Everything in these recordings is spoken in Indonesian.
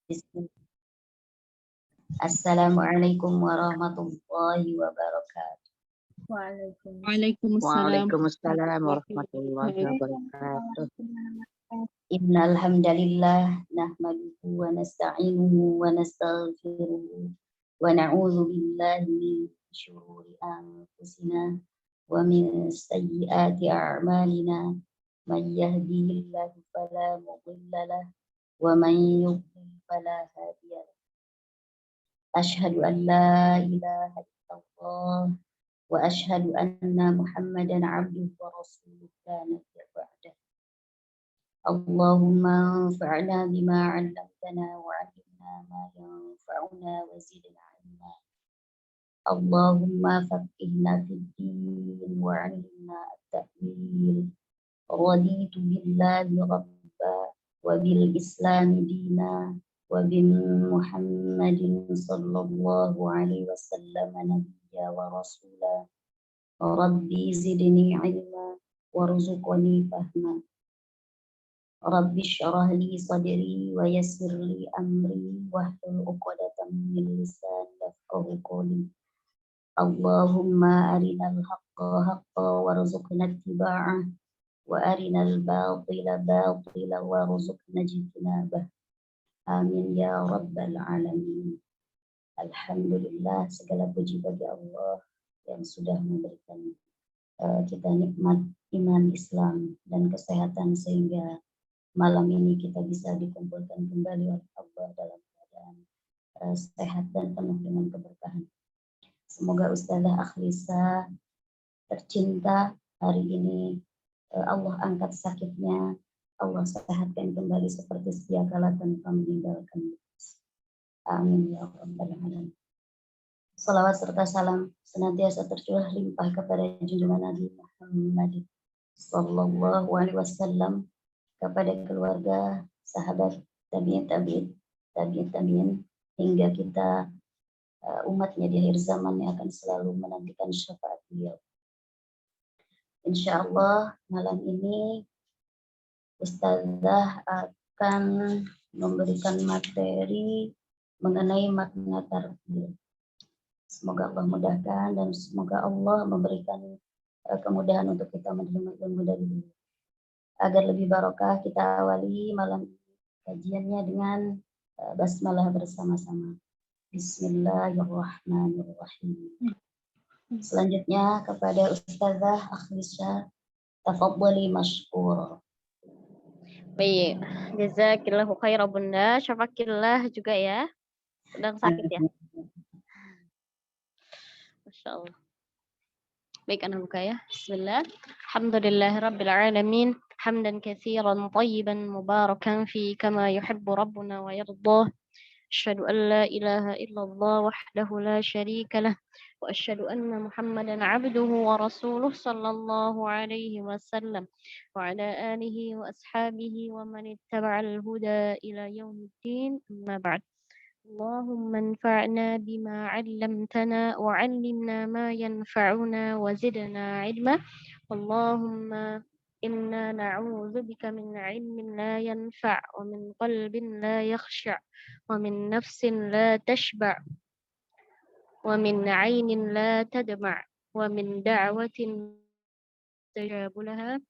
Bismillah. Assalamualaikum warahmatullahi wabarakatuh. Waalaikumsalam. Waalaikumsalam warahmatullahi wabarakatuh. Innal hamdalillah nahmaduhu wa nasta'inuhu wa nastaghfiruh wa na'udzu billahi min syururi anfusina wa min sayyiati a'malina may yahdihillahu fala mudilla lahu wa man yudlil fala hadiya lahu. Asyhadu an la ilaha illallah wa asyhadu anna Muhammadan abduhu wa rasuluhu la nabiyya ba'dahu. Allahumma anfa'na bima 'allamtana wa 'allimna ma yanfa'una wa zidna 'ilma. Allahumma faqihna fid din wa 'allimna at-ta'wil. Raditu billahi rabba wa bil islami dina wa bi Muhammadin sallallahu alaihi wasallam nabiyya wa rasula. Rabbi zidni 'ilma warzuqni fahma. Rabbi syrah li sadri wa yassir li amri wahlul 'uqdatam min lisani yafqahu qawli. Allahumma arinal haqqa haqqan warzuqna ittiba'ah wa arinal batila batila warzuqna ijtinabah. Amin ya rabbal alamin. Alhamdulillah, segala puji bagi Allah yang sudah memberikan kita nikmat iman Islam dan kesehatan sehingga malam ini kita bisa dikumpulkan kembali oleh Allah dalam keadaan sehat dan penuh dengan keberkahan. Semoga Ustazah Akhlisa tercinta hari ini Allah angkat sakitnya, Allah sehatkan kembali seperti sedia kala tanpa meninggalkan. Amin ya rabbal alamin. Salawat serta salam senantiasa tercurah limpah kepada junjungan Nabi Muhammad sallallahu alaihi wasallam, kepada keluarga, sahabat, tabi'in hingga kita umatnya di akhir zaman yang akan selalu menantikan syafaat beliau. Insya Allah malam ini Ustazah akan memberikan materi mengenai makna tarbiyyah. Semoga Allah mudahkan dan semoga Allah memberikan kemudahan untuk kita menerima ilmu dari beliau. Agar lebih barokah, kita awali malam kajiannya dengan basmalah bersama-sama. Bismillahirrahmanirrahim. Selanjutnya kepada Ustazah Akhlisa, tafadhali mashkur. Baik, jazakillahu khairan Bunda, syafakillah juga ya. Sedang sakit ya. Masya Allah. Baik, Anda buka ya. Bismillah. Alhamdulillahirabbil alamin. Hamdan katsiran thayyiban mubarakan fi kama yuhibbu rabbuna wa yardah. Asyhadu an la ilaha illallah wahdahu la syarika lah wa asyhadu anna Muhammadan 'abduhu wa rasuluh sallallahu alaihi wasallam wa ala alihi wa ashabihi wa man ittaba'al huda ila yaumiddin. Amma ba'd. اللهم انفعنا بما علمتنا وعلمنا ما ينفعنا وزدنا علما. اللهم إنا نعوذ بك من علم لا ينفع ومن قلب لا يخشع ومن نفس لا تشبع ومن عين لا تدمع ومن دعوة تجاب لها.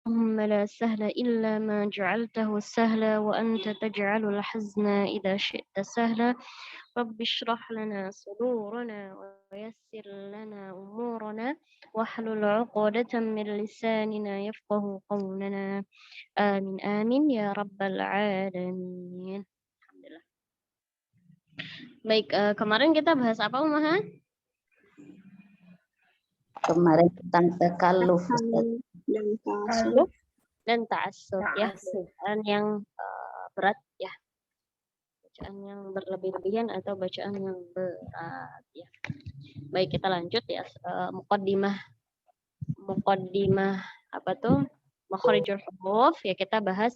اللهم لا سهل إلا ما جعلته سهلا وأنت تجعل الحزن إذا شئت سهلا. رب اشرح لنا صدورنا ويسر لنا أمورنا واحلل عقدة من لساننا يفقه قولنا. آمين آمين ya rabbal alamin. Alhamdulillah. Baik, kemarin kita bahas apa, Umaha? Kemarin tentang takalluf dan ta'assub ya, bacaan yang berat ya, bacaan yang berlebih-lebihan atau bacaan yang berat ya. Baik, kita lanjut ya. Muqaddimah apa tuh? Makhrijul huruf ya, kita bahas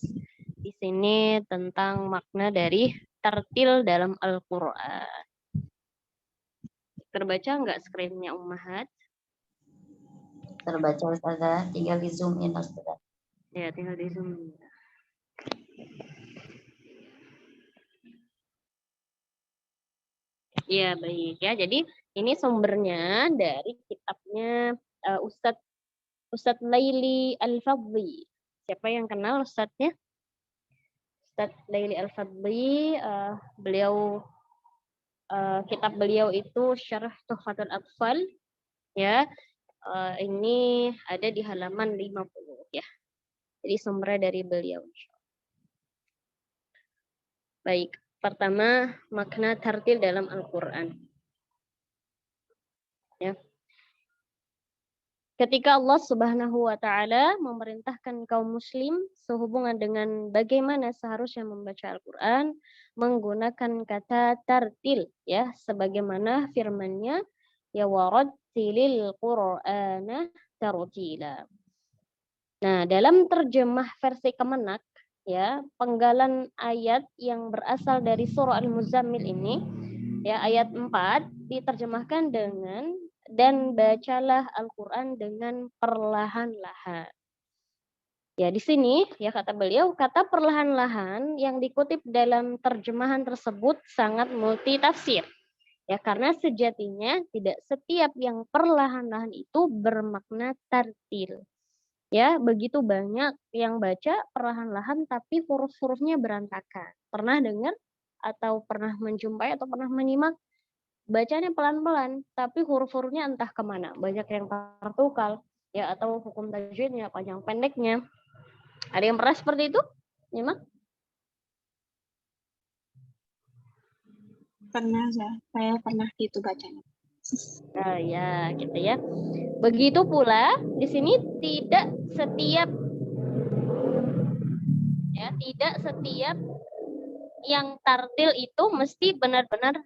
di sini tentang makna dari tartil dalam Al-Qur'an. Terbaca nggak screen-nya Ummahat? Terbaca Ustazah, tinggal di zoom in Ustazah. Ya, tinggal di zoom. Ya, baik ya. Jadi ini sumbernya dari kitabnya Ustadz Laili Al-Fadli. Siapa yang kenal Ustadznya? Ustadz Laili Al-Fadli, beliau kitab beliau itu Syarah Tuhfatul Atfal ya. Ini ada di halaman 50 ya. Jadi sumbernya dari beliau. Baik, pertama makna tartil dalam Al-Qur'an. Ya. Ketika Allah Subhanahu wa taala memerintahkan kaum muslim sehubungan dengan bagaimana seharusnya membaca Al-Qur'an menggunakan kata tartil ya, sebagaimana firman-Nya ya warattilil Qur'ana tartila. Nah, dalam terjemah versi Kemenak ya, penggalan ayat yang berasal dari surah Al-Muzammil ini ya, ayat 4 diterjemahkan dengan dan bacalah Al-Qur'an dengan perlahan-lahan. Ya, di sini ya kata beliau, kata perlahan-lahan yang dikutip dalam terjemahan tersebut sangat multitafsir. Ya, karena sejatinya tidak setiap yang perlahan-lahan itu bermakna tartil. Ya, begitu banyak yang baca perlahan-lahan tapi huruf-hurufnya berantakan. Pernah dengar atau pernah menjumpai atau pernah menyimak bacanya pelan-pelan tapi huruf-hurufnya entah kemana, banyak yang tertukal ya, atau hukum tajwidnya panjang pendeknya. Ada yang pernah seperti itu nyimak? Pernah, saya pernah gitu bacanya. Nah, ya gitu ya. Begitu pula di sini tidak setiap yang tartil itu mesti benar-benar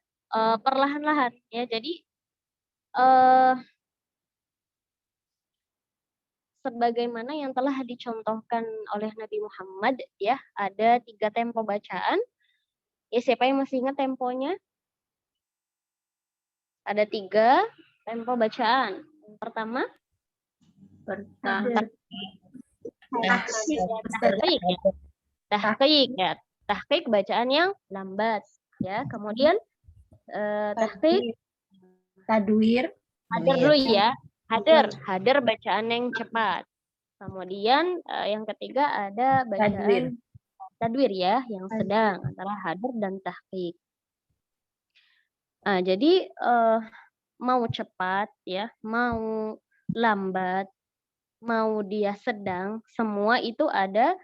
perlahan-lahan ya. Jadi sebagaimana yang telah dicontohkan oleh Nabi Muhammad ya, ada 3 tempo bacaan. Ya, siapa yang masih ingat temponya? Ada 3 tempo bacaan. Yang pertama, tahqiq ya. Tahqiq bacaan yang lambat ya. Kemudian tahqiq Tadwir. hadir dulu ya. Hadir bacaan yang cepat. Kemudian yang ketiga ada bacaan tadwir ya, yang sedang antara hadir dan tahqiq. Nah, jadi mau cepat ya, mau lambat, mau dia sedang, semua itu ada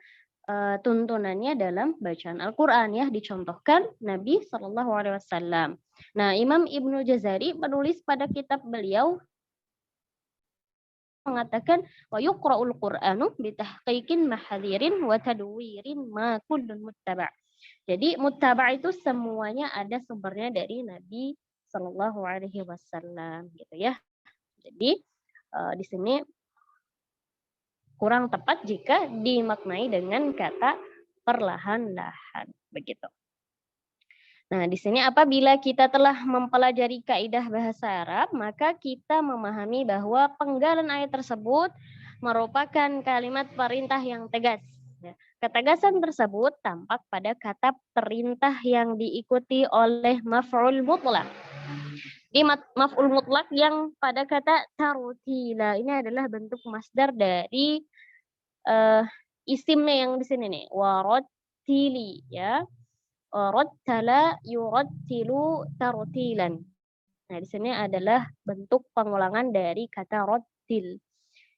tuntunannya dalam bacaan Al-Qur'an ya, dicontohkan Nabi Shallallahu alaihi wasallam. Nah, Imam Ibnu Jazari menulis pada kitab beliau mengatakan wa yuqra'ul Qur'anu bi tahqiqin mahadhirin wa tadwirin ma kullun muttaba'. Jadi muttaba' itu semuanya ada sumbernya dari Nabi Shallallahu alaihi wasallam gitu ya. Jadi di sini kurang tepat jika dimaknai dengan kata perlahan-lahan begitu. Nah, di sini apabila kita telah mempelajari kaidah bahasa Arab, maka kita memahami bahwa penggalan ayat tersebut merupakan kalimat perintah yang tegas. Ketegasan tersebut tampak pada kata perintah yang diikuti oleh maf'ul mutlaq. Di maf'ul mutlaq yang pada kata tartila ini adalah bentuk masdar dari isimnya yang di sini nih, warattili ya. Rattala yurattilu tartilan. Nah, di sini adalah bentuk pengulangan dari kata rattil.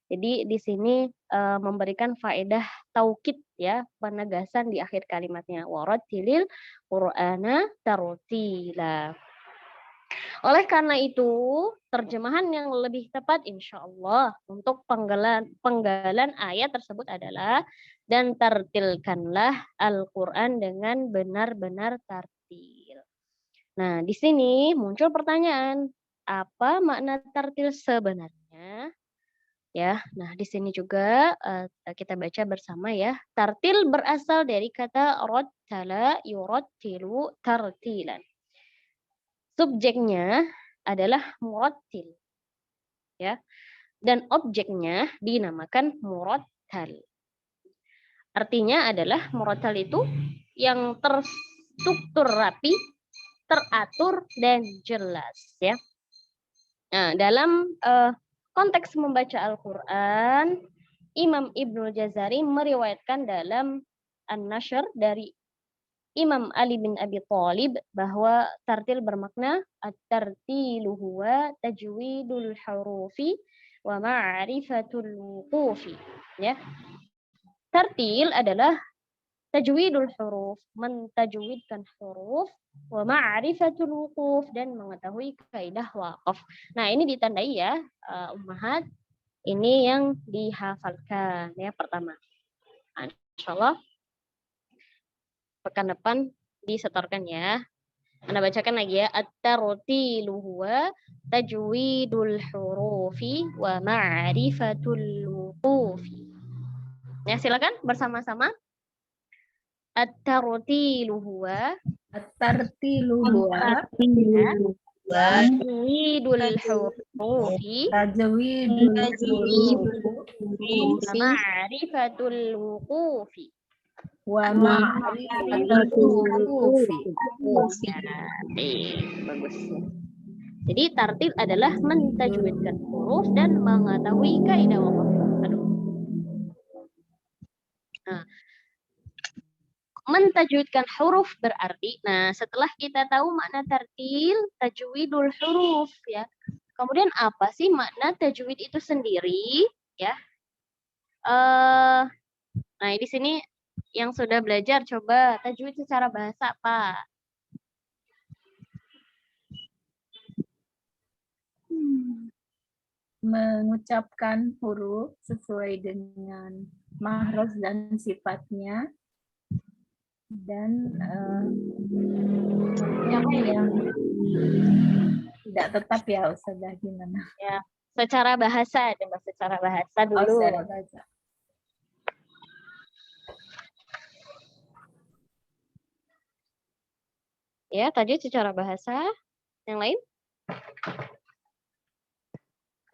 Jadi di sini memberikan faedah taukid ya, penegasan di akhir kalimatnya. Warattilil Qur'ana tartila. Oleh karena itu, terjemahan yang lebih tepat insya Allah untuk penggalan ayat tersebut adalah dan tartilkanlah Al-Quran dengan benar-benar tartil. Nah, di sini muncul pertanyaan, apa makna tartil sebenarnya? Ya, nah di sini juga kita baca bersama ya. Tartil berasal dari kata rattala yurattilu tartilan. Subjeknya adalah murattil. Ya. Dan objeknya dinamakan murattal. Artinya adalah murattal itu yang terstruktur rapi teratur dan jelas ya. Nah, dalam konteks membaca Al-Qur'an, Imam Ibnul Jazari meriwayatkan dalam An-Nashr dari Imam Ali bin Abi Thalib bahwa tartil bermakna at-tartilu huwa tajwidul hurufi wa ma'rifatul wuqufi. Ya. Tartil adalah tajwidul huruf, mentajwidkan huruf, wa ma'rifatul wuquf, dan mengetahui kaidah waqaf. Nah, ini ditandai ya, ummahat. Ini yang dihafalkan ya pertama. Nah, insyaallah pekan depan disetorkan ya. Anda bacakan lagi ya. At-tartilu huwa tajwidul hurufi wa ma'rifatul wuqufi. Ya, silakan bersama-sama. At-tartilu huwa At-tartilu huwa tajwidul hurufi tajwidul wa ma'rifatul wuqufi. wa ma'rifatul wuqufi. Bagus. Jadi tartil adalah mentajwidkan huruf dan mengetahui kaidah waqaf. Nah, mentajwidkan huruf berarti, nah setelah kita tahu makna tartil, tajwidul huruf ya. Kemudian apa sih makna tajwid itu sendiri ya? Nah, di sini yang sudah belajar coba tajwid secara bahasa apa? Mengucapkan huruf sesuai dengan makhraj dan sifatnya, dan yang tidak tetap ya Ustazah, gimana? Ya, secara bahasa, coba secara bahasa Oh, dulu. secara bahasa. Ya, tadi secara bahasa. Yang lain?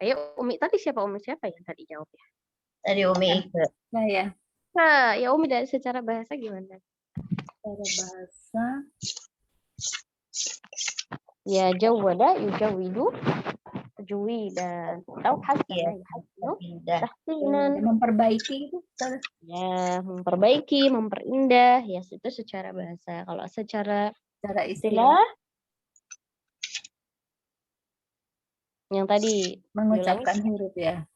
Ayo, Umi tadi siapa yang tadi jawab ya? Tadi Umi Ike. Saya Nah, ya Umi dari secara bahasa gimana? secara bahasa Ya, jawada yujawidu tajwidan. Atau hasana yuhasinu tahsinan. memperbaiki itu Ustazah. Ya, memperbaiki, memperindah, ya itu secara bahasa. Kalau secara Secara istilah istilah yang tadi mengucapkan huruf ya.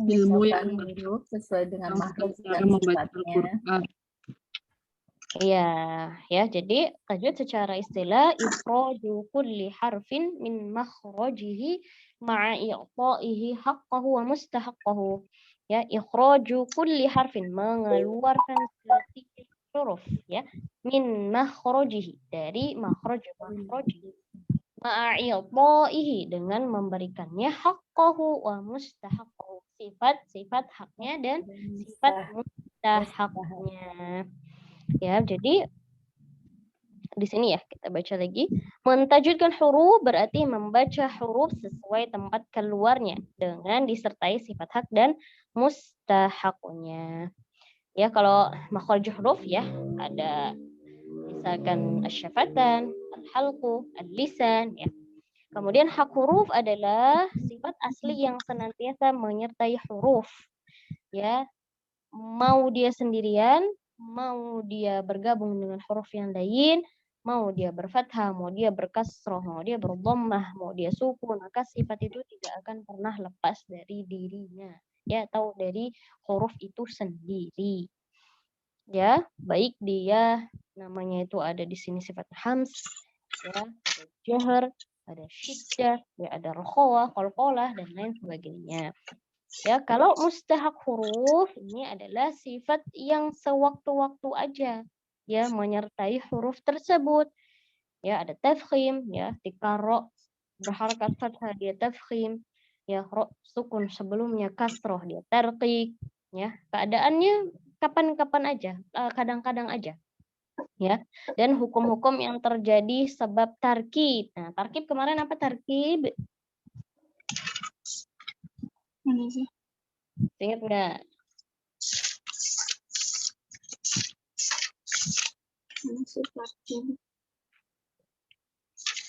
Mengucapkan huruf sesuai dengan makhraj dan sifatnya. Iya, ya. Jadi tajwid secara istilah ikhraju kulli harfin min makhrajihi ma'a i'ta'ihi haqqahu wa mustahaqqahu. Ya, ikhraju kulli harfin, mengeluarkan setiap huruf ya, min makhrajihi, dari makhraj ma'a i'ta'ihi, dengan memberikannya haqqahu wa mustahaqqahu, sifat haknya dan sifat mustahaknya. Ya, jadi di sini ya kita baca lagi. Mentajwidkan huruf berarti membaca huruf sesuai tempat keluarnya dengan disertai sifat hak dan mustahaknya. Ya, kalau makhraj huruf ya ada misalkan asyafatan, al-halqu, al-lisan ya. Kemudian hak huruf adalah sifat asli yang senantiasa menyertai huruf. Ya, mau dia sendirian, mau dia bergabung dengan huruf yang lain, mau dia berfathah, mau dia berkasroh, mau dia berdhammah, mau dia sukun, maka sifat itu tidak akan pernah lepas dari dirinya, ya, atau dari huruf itu sendiri. Ya, baik dia namanya itu ada di sini sifat hams, ya, ada jahr, ada syiddah, ya, ada rokhawah, qalqalah, dan lain sebagainya. Ya, kalau mustahak huruf ini adalah sifat yang sewaktu-waktu aja ya menyertai huruf tersebut. Ya, ada tafkhim ya, tikaro berharakat fathah dia tafkhim, ya sukun sebelumnya kasroh dia tarqiq, ya. Keadaannya kapan-kapan aja, kadang-kadang aja. Ya. Dan hukum-hukum yang terjadi sebab tarkib. Nah, tarkib kemarin apa tarkib? Ini sih. Ingat nggak? maksud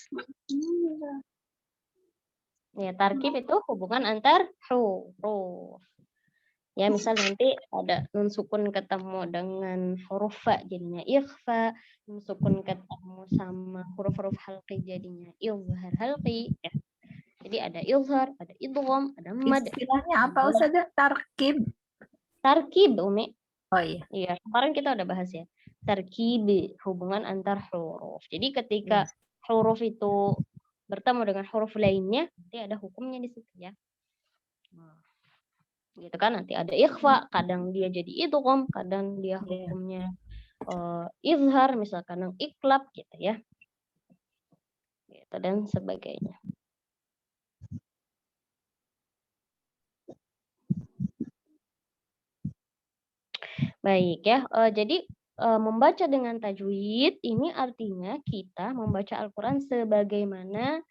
tarkib? Ya, tarkib itu hubungan antar huruf. Ya, misal nanti ada nun sukun ketemu dengan huruf fa jadinya ikhfa, nun sukun ketemu sama huruf-huruf halqi jadinya izhar halqi. Ya. Jadi ada izhar, ada idgham, ada mad. Istilahnya apa Ustazah? Tarkib. Tarkib, Umi. Oh iya. Iya, kemarin kita udah bahas ya. Tarkib, hubungan antar huruf. Jadi ketika huruf itu bertemu dengan huruf lainnya, nanti ada hukumnya di situ ya. Gitu kan, nanti ada ikhfa, kadang dia jadi idgham, kadang dia hukumnya izhar, misalkan kadang iklab gitu ya. Gitu dan sebagainya. Baik ya, jadi membaca dengan tajwid ini artinya kita membaca Al-Quran sebagaimana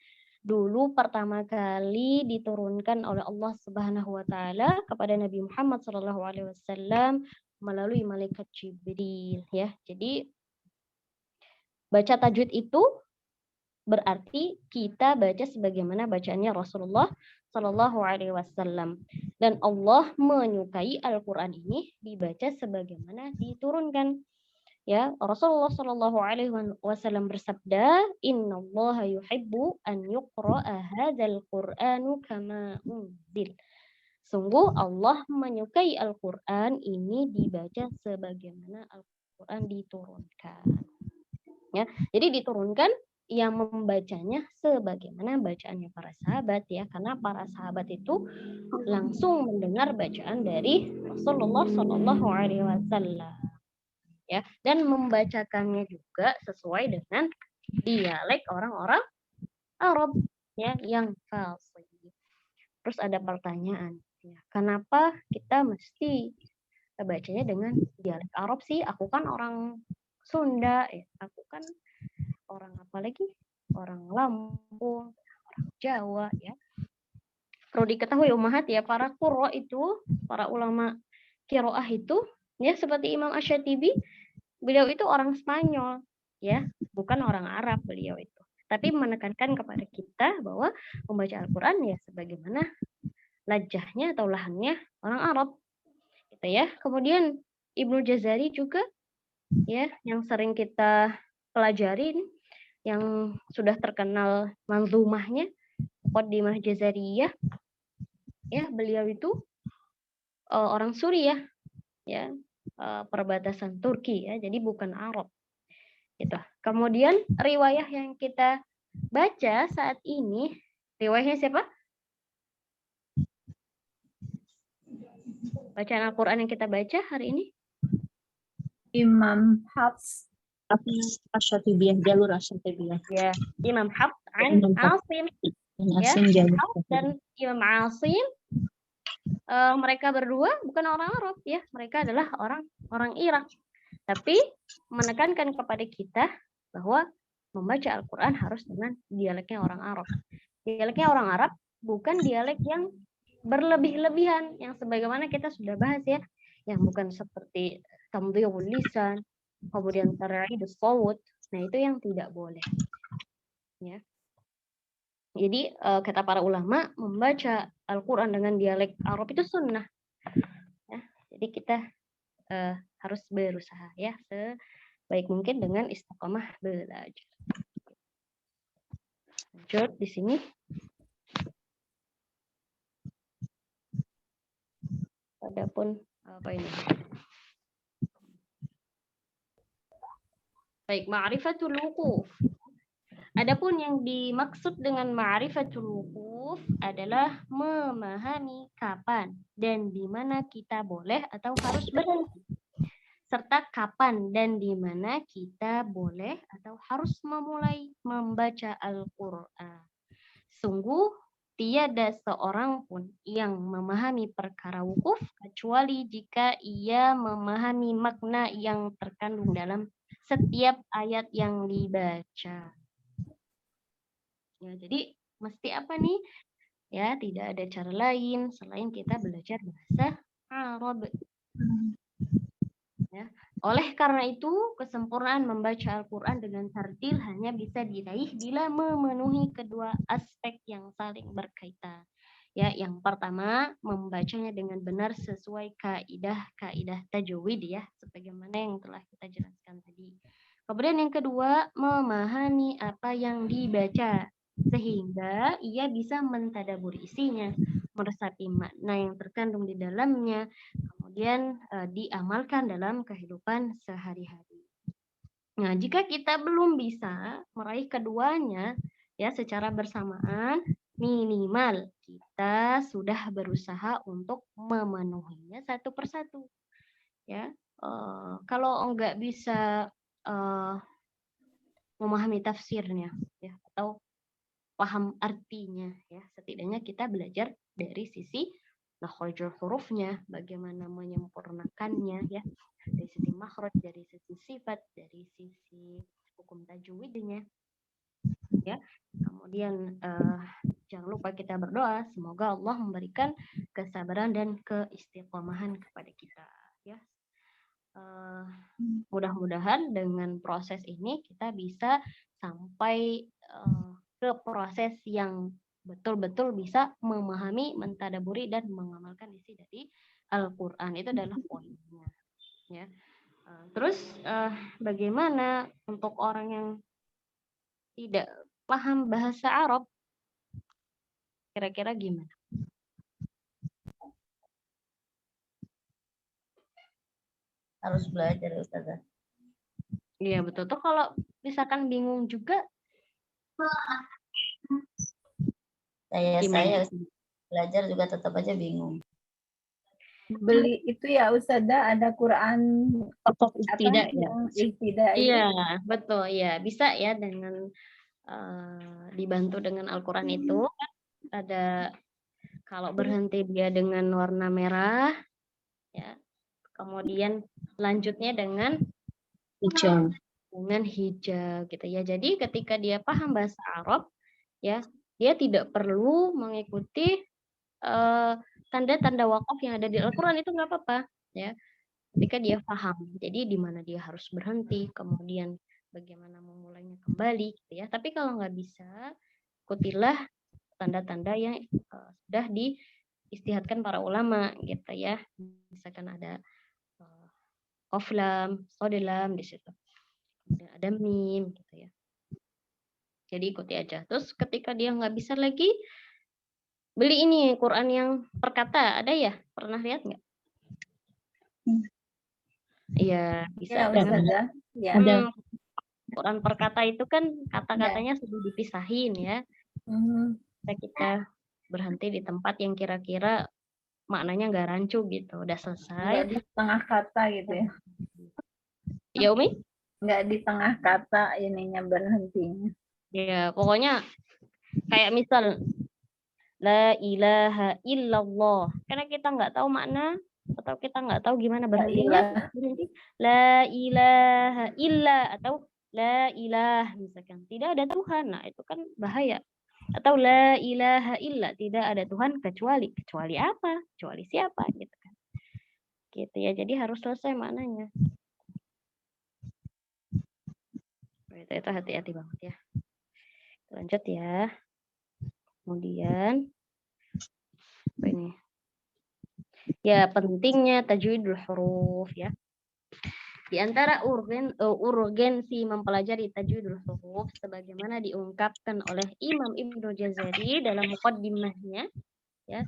dulu pertama kali diturunkan oleh Allah Subhanahu wa taala kepada Nabi Muhammad SAW melalui malaikat Jibril ya. Jadi baca tajwid itu berarti kita baca sebagaimana bacaannya Rasulullah SAW. Dan Allah menyukai Al-Quran ini dibaca sebagaimana diturunkan. Ya, Rasulullah SAW bersabda, Innallaha yuhibbu an yuqra'a hadzal Qur'anu kama unzil. Sungguh Allah menyukai Al-Quran ini dibaca sebagaimana Al-Quran diturunkan. Ya, jadi diturunkan yang membacanya sebagaimana bacaannya para sahabat ya, karena para sahabat itu langsung mendengar bacaan dari Rasulullah SAW. Ya, dan membacakannya juga sesuai dengan dialek orang-orang Arab ya yang fasih. Terus ada pertanyaan, ya, kenapa kita mesti bacanya dengan dialek Arab sih? Aku kan orang Sunda, ya. Aku kan orang apa lagi? Orang Lampung, orang Jawa ya. Perlu diketahui ummahat ya, para qurra itu, para ulama qiraah itu ya seperti Imam Asy-Syatibi, beliau itu orang Spanyol, ya, bukan orang Arab beliau itu. Tapi menekankan kepada kita bahwa membaca Al-Quran ya sebagaimana lajahnya atau lahannya orang Arab, gitu ya. Kemudian Ibnu Jazari juga, ya, yang sering kita pelajarin, yang sudah terkenal manzumahnya, Muqaddimah Jazariyah, ya, beliau itu orang Suriah, ya. Perbatasan Turki ya, jadi bukan Arab gitu. Kemudian riwayah yang kita baca saat ini, riwayahnya siapa? Bacaan Al-Quran yang kita baca hari ini? Imam Hafs. Asy-Syatibiyah, jalur Asy-Syatibiyah. Ya, Imam Hafs an Asim. Ya, Hafs dan Imam Asim, mereka berdua bukan orang Arab ya, mereka adalah orang Irak. Tapi menekankan kepada kita bahwa membaca Al-Quran harus dengan dialeknya orang Arab. Dialeknya orang Arab bukan dialek yang berlebih-lebihan, yang sebagaimana kita sudah bahas ya, yang bukan seperti tamdhiyul lisan, kemudian tar'idus shawt. Nah, itu yang tidak boleh. Ya. Jadi kata para ulama, membaca Al-Quran dengan dialek Arab itu sunnah. Ya. Jadi kita harus berusaha ya sebaik mungkin dengan istiqomah belajar. Lanjut di sini. Adapun apa ini? Baik, ma'rifatul wuquf. Adapun yang dimaksud dengan ma'rifatul wuquf adalah memahami kapan dan di mana kita boleh atau harus berhenti, serta kapan dan di mana kita boleh atau harus memulai membaca Al-Quran. Sungguh tiada seorang pun yang memahami perkara wukuf kecuali jika ia memahami makna yang terkandung dalam setiap ayat yang dibaca. Ya, jadi mesti apa nih? Ya, tidak ada cara lain selain kita belajar bahasa Arab. Ya, Oleh karena itu, kesempurnaan membaca Al-Quran dengan tartil hanya bisa diraih bila memenuhi kedua aspek yang saling berkaitan. Ya, yang pertama, membacanya dengan benar sesuai kaidah tajwid ya, sebagaimana yang telah kita jelaskan tadi. Kemudian yang kedua, memahami apa yang dibaca sehingga ia bisa mentadaburi isinya, meresapi makna yang terkandung di dalamnya, kemudian diamalkan dalam kehidupan sehari-hari. Nah, jika kita belum bisa meraih keduanya ya secara bersamaan, minimal kita sudah berusaha untuk memenuhinya satu persatu. Ya, kalau enggak bisa memahami tafsirnya, ya, atau paham artinya, ya, setidaknya kita belajar dari sisi makhrajul hurufnya, bagaimana menyempurnakannya, ya, dari sisi makhraj, dari sisi sifat, dari sisi hukum tajwidnya, ya. Kemudian jangan lupa kita berdoa, semoga Allah memberikan kesabaran dan keistiqomahan kepada kita, ya. Mudah-mudahan dengan proses ini kita bisa sampai ke proses yang betul-betul bisa memahami, mentadaburi dan mengamalkan isi dari Al-Qur'an. Itu adalah poinnya, ya. Terus bagaimana untuk orang yang tidak paham bahasa Arab? Kira-kira gimana? Harus belajar ya Ustazah. Iya betul tuh, kalau misalkan bingung juga Saya gimana? belajar juga tetap aja bingung. Beli itu ya Ustazah, ada Quran Pokok apa tidak ya. yang ibtidah itu. Iya, betul ya. Bisa ya dengan dibantu dengan Al-Qur'an itu kan ada, kalau berhenti dia dengan warna merah ya. Kemudian lanjutnya dengan hijau gitu ya. Jadi ketika dia paham bahasa Arab ya, dia tidak perlu mengikuti tanda-tanda wakaf yang ada di Al-Qur'an, itu nggak apa-apa ya. Ketika dia paham, jadi di mana dia harus berhenti, kemudian bagaimana memulainya kembali gitu ya. Tapi kalau nggak bisa, ikutilah tanda-tanda yang sudah diistihadkan para ulama gitu ya. Misalkan ada qaf lam, shad lam di situ. Kemudian ada mim gitu ya. Jadi ikuti aja. Terus ketika dia nggak bisa lagi, beli ini Quran yang perkata, ada ya? Pernah lihat nggak? Iya, bisa Ya dengan Ustazah. Ya. Quran perkata itu kan kata-katanya sudah dipisahin ya. Kita berhenti di tempat yang kira-kira maknanya nggak rancu gitu. Udah Nggak selesai. di tengah kata gitu ya. Ya Umi? Nggak di tengah kata ininya berhentinya. Ya, pokoknya kayak misal la ilaha illallah. Karena kita nggak tahu makna atau kita nggak tahu gimana berhentinya, berhenti la ilaha illa atau la ilah misalkan tidak ada Tuhan. Nah, itu kan bahaya. Atau la ilaha illa, tidak ada Tuhan kecuali apa? Kecuali siapa gitu kan. Gitu ya. Jadi harus selesai maknanya. Itu hati-hati banget ya. Lanjut ya. Kemudian apa ini? Ya, pentingnya tajwidul huruf ya. Di antara urgensi mempelajari tajwidul huruf sebagaimana diungkapkan oleh Imam Ibnu Jazari dalam muqaddimahnya ya.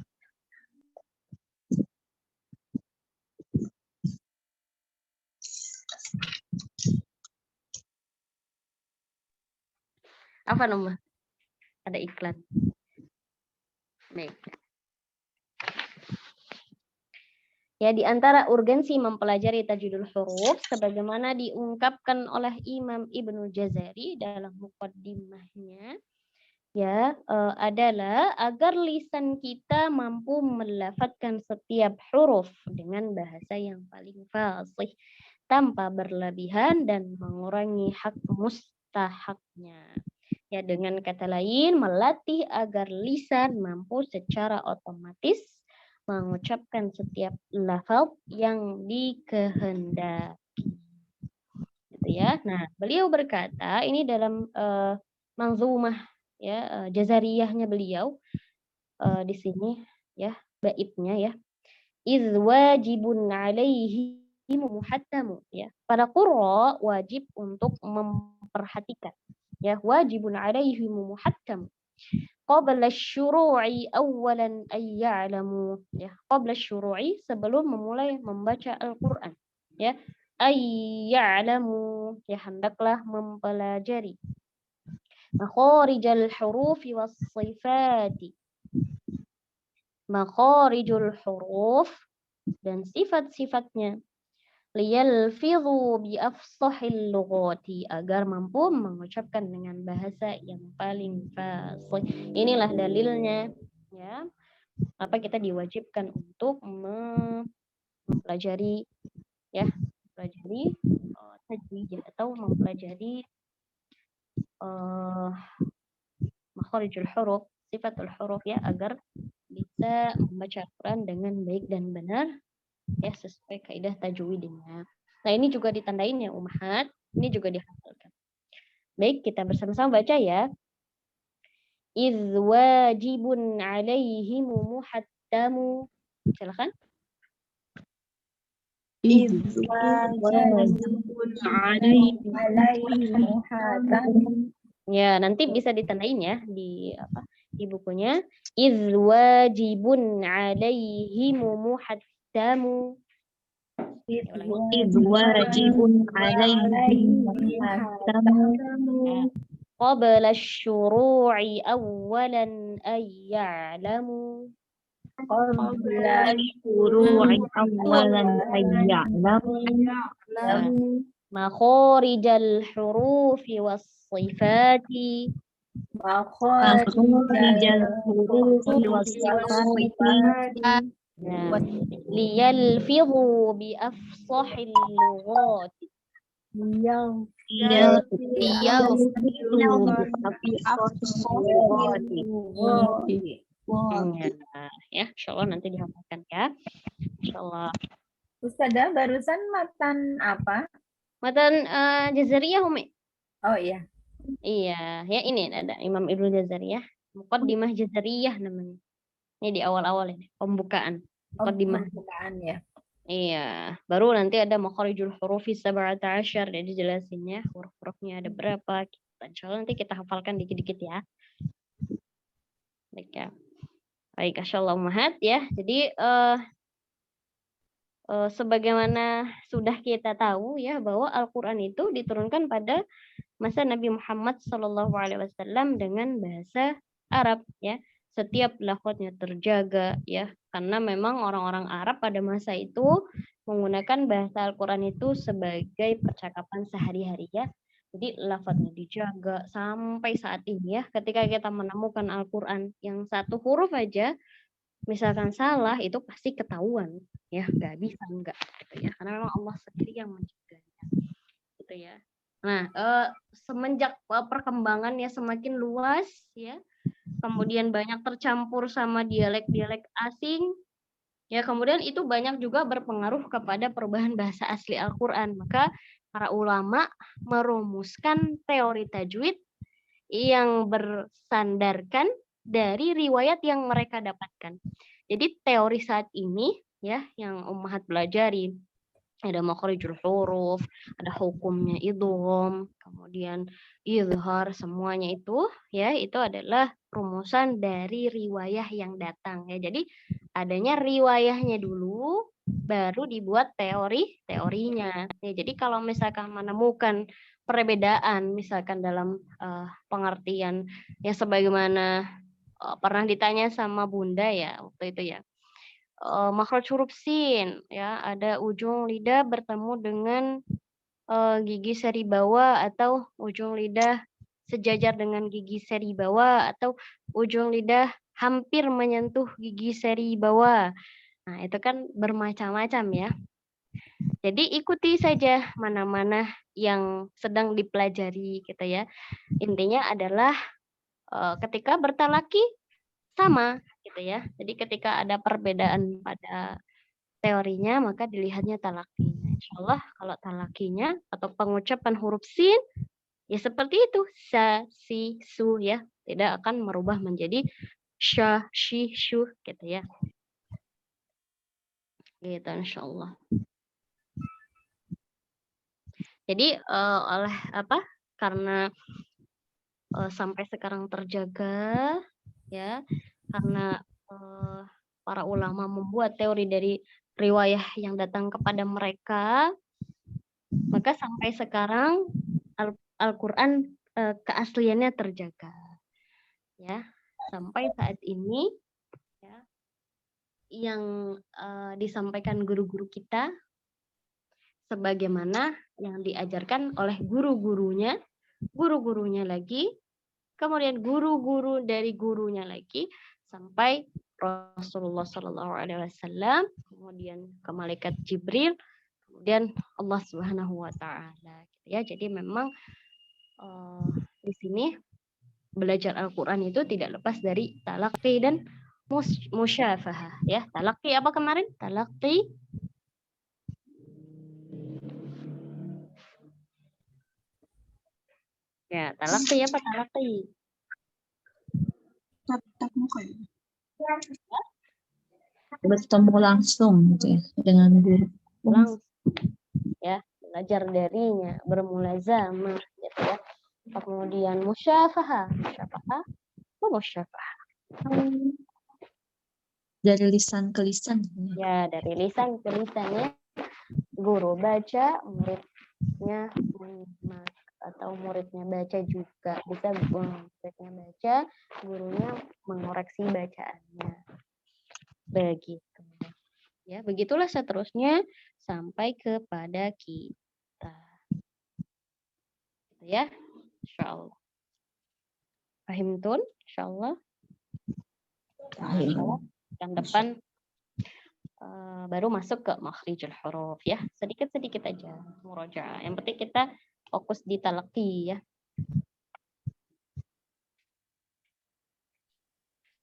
Apa nomor? Ada iklan. Baik. Ya, di antara urgensi mempelajari tajwidul huruf sebagaimana diungkapkan oleh Imam Ibnu Jazari dalam muqaddimahnya ya, adalah agar lisan kita mampu melafadzkan setiap huruf dengan bahasa yang paling fasih tanpa berlebihan dan mengurangi hak mustahaknya. Ya, dengan kata lain, melatih agar lisan mampu secara otomatis mengucapkan setiap lafaz yang dikehendaki. ya. Nah, beliau berkata ini dalam manzumah ya, jazariyahnya beliau di sini ya, baitnya ya. Iz wajibun alaihi muhattamu ya. Pada qurra wajib untuk memperhatikan ya, wajibun alaihi muhattam qabla syuru'i awalan ay ya'lamu ya, qabla syuru'i sebelum memulai membaca Al-Qur'an ya, ay ya'lamu ya, hendaklah mempelajari makharijal hurufi was sifati, makharijul huruf dan sifat-sifatnya, liyalfidhu bi afsahil lughati, agar mampu mengucapkan dengan bahasa yang paling fasih. Inilah dalilnya ya, apa kita diwajibkan untuk mempelajari ya, mempelajari tajwid atau mempelajari makharijul huruf, sifatul huruf ya, agar bisa membaca Al-Quran dengan baik dan benar ya, sesuai kaidah tajwidnya. Nah, ini juga ditandain ya Ummahat, ini juga dihafalkan. Baik, kita bersama-sama baca ya. Iz wajibun alaihim muhattamu. Silakan. Iz wajibun alaihi muhatam. Ya, nanti bisa ditandain ya di apa? Di bukunya. Iz wajibun alaihim muhattamu. Iz wajibun alaihi muhattamu qabla syuru'i awalan ay ya'lamu. qabla syuru'i awalan ay ya'lamu makharijal hurufi was sifati, makharijal hurufi was sifati liyalfidhu bi afsahil lughati, ya, insyaallah nanti dihafalkan ya. Insyaallah. Ustazah, barusan matan apa? Matan Jazariyah Umi. Oh iya. Iya, ya ini ada Imam Ibnu Jazariyah. Muqaddimah Jazariyah namanya. Ini di awal-awal ini, pembukaan. Muqaddimah. Pembukaan ya. Iya, baru nanti ada makharijul hurufi 17, jadi dijelasinnya huruf-hurufnya ada berapa. Insyaallah nanti kita hafalkan dikit-dikit ya. Baik ya. Baik, insyaallah Ummahat ya. Jadi sebagaimana sudah kita tahu ya, bahwa Al-Qur'an itu diturunkan pada masa Nabi Muhammad SAW dengan bahasa Arab ya. Setiap lafadznya terjaga ya, karena memang orang-orang Arab pada masa itu menggunakan bahasa Al-Qur'an itu sebagai percakapan sehari-hari ya. Jadi lafadznya dijaga sampai saat ini ya. Ketika kita menemukan Al-Qur'an yang satu huruf aja misalkan salah, itu pasti ketahuan ya, nggak bisa enggak gitu ya, karena memang Allah sendiri yang menjaganya gitu ya. Nah, semenjak perkembangannya semakin luas ya, kemudian banyak tercampur sama dialek-dialek asing ya, kemudian itu banyak juga berpengaruh kepada perubahan bahasa asli Al-Qur'an. Maka para ulama merumuskan teori tajwid yang bersandarkan dari riwayat yang mereka dapatkan. Jadi teori saat ini ya, yang Ummahat pelajari, ada makharijul huruf, ada hukumnya idgham, kemudian izhar, semuanya itu ya, itu adalah rumusan dari riwayah yang datang ya. Jadi adanya riwayahnya dulu, baru dibuat teorinya. Ya, jadi kalau misalkan menemukan perbedaan misalkan dalam pengertian yang sebagaimana pernah ditanya sama Bunda ya waktu itu ya, makhraj huruf sin ya, ada ujung lidah bertemu dengan gigi seri bawah, atau ujung lidah sejajar dengan gigi seri bawah, atau ujung lidah hampir menyentuh gigi seri bawah. Nah, itu kan bermacam-macam ya. Jadi ikuti saja mana-mana yang sedang dipelajari gitu ya. Intinya adalah ketika bertalaki sama gitu ya. Jadi ketika ada perbedaan pada teorinya, maka dilihatnya talakinya. insyaallah kalau talakinya atau pengucapan huruf sin ya seperti itu, sa, si, su ya, tidak akan merubah menjadi sya, shi, syu gitu ya. Gitu insyaallah. Jadi oleh apa? Karena sampai sekarang terjaga ya, karena para ulama membuat teori dari riwayah yang datang kepada mereka, maka sampai sekarang Al-Qur'an keasliannya terjaga. Ya, sampai saat ini ya, yang disampaikan guru-guru kita sebagaimana yang diajarkan oleh guru-gurunya lagi, kemudian guru-guru dari gurunya lagi, sampai Rasulullah SAW, kemudian ke malaikat Jibril, kemudian Allah Subhanahu wa taala gitu ya. Jadi memang di sini belajar Al-Qur'an itu tidak lepas dari talaqi dan musyafahah ya. Talaqi apa kemarin? Talaqi ya, talaqi apa talaqi? Tatap muka ya. Bertemu langsung gitu ya dengan guru. Langsung ya, belajar darinya, bermulazamah gitu ya. Kemudian musyafahah Dari lisan ke lisan. ya, dari lisan ke lisannya guru baca, muridnya menyimak, atau muridnya baca juga bisa, muridnya baca, gurunya mengoreksi bacaannya, begitu ya. Begitulah seterusnya sampai kepada kita gitu ya, insyaallah. Fahimtun insyaallah. Yang depan baru masuk ke makhrijul huruf ya, sedikit-sedikit aja murojaah. Yang penting kita fokus di talaqi ya.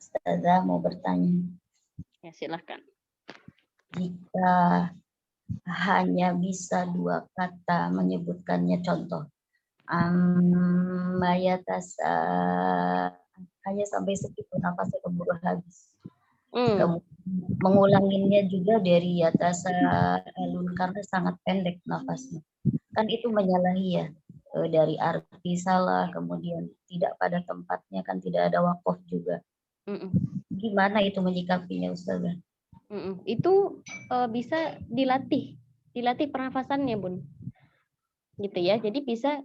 Ustazah mau bertanya. Ya silahkan. Jika hanya bisa 2 kata menyebutkannya, contoh mayatasa, hanya sampai segitu, nafasnya keburu habis. Mengulanginya juga dari yatasa alun karena sangat pendek nafasnya. Kan itu menyalahi ya, dari arti salah, kemudian tidak pada tempatnya, kan tidak ada wakaf juga. Gimana itu menyikapinya Ustazah? Itu bisa dilatih pernafasannya Bun, gitu ya. Jadi bisa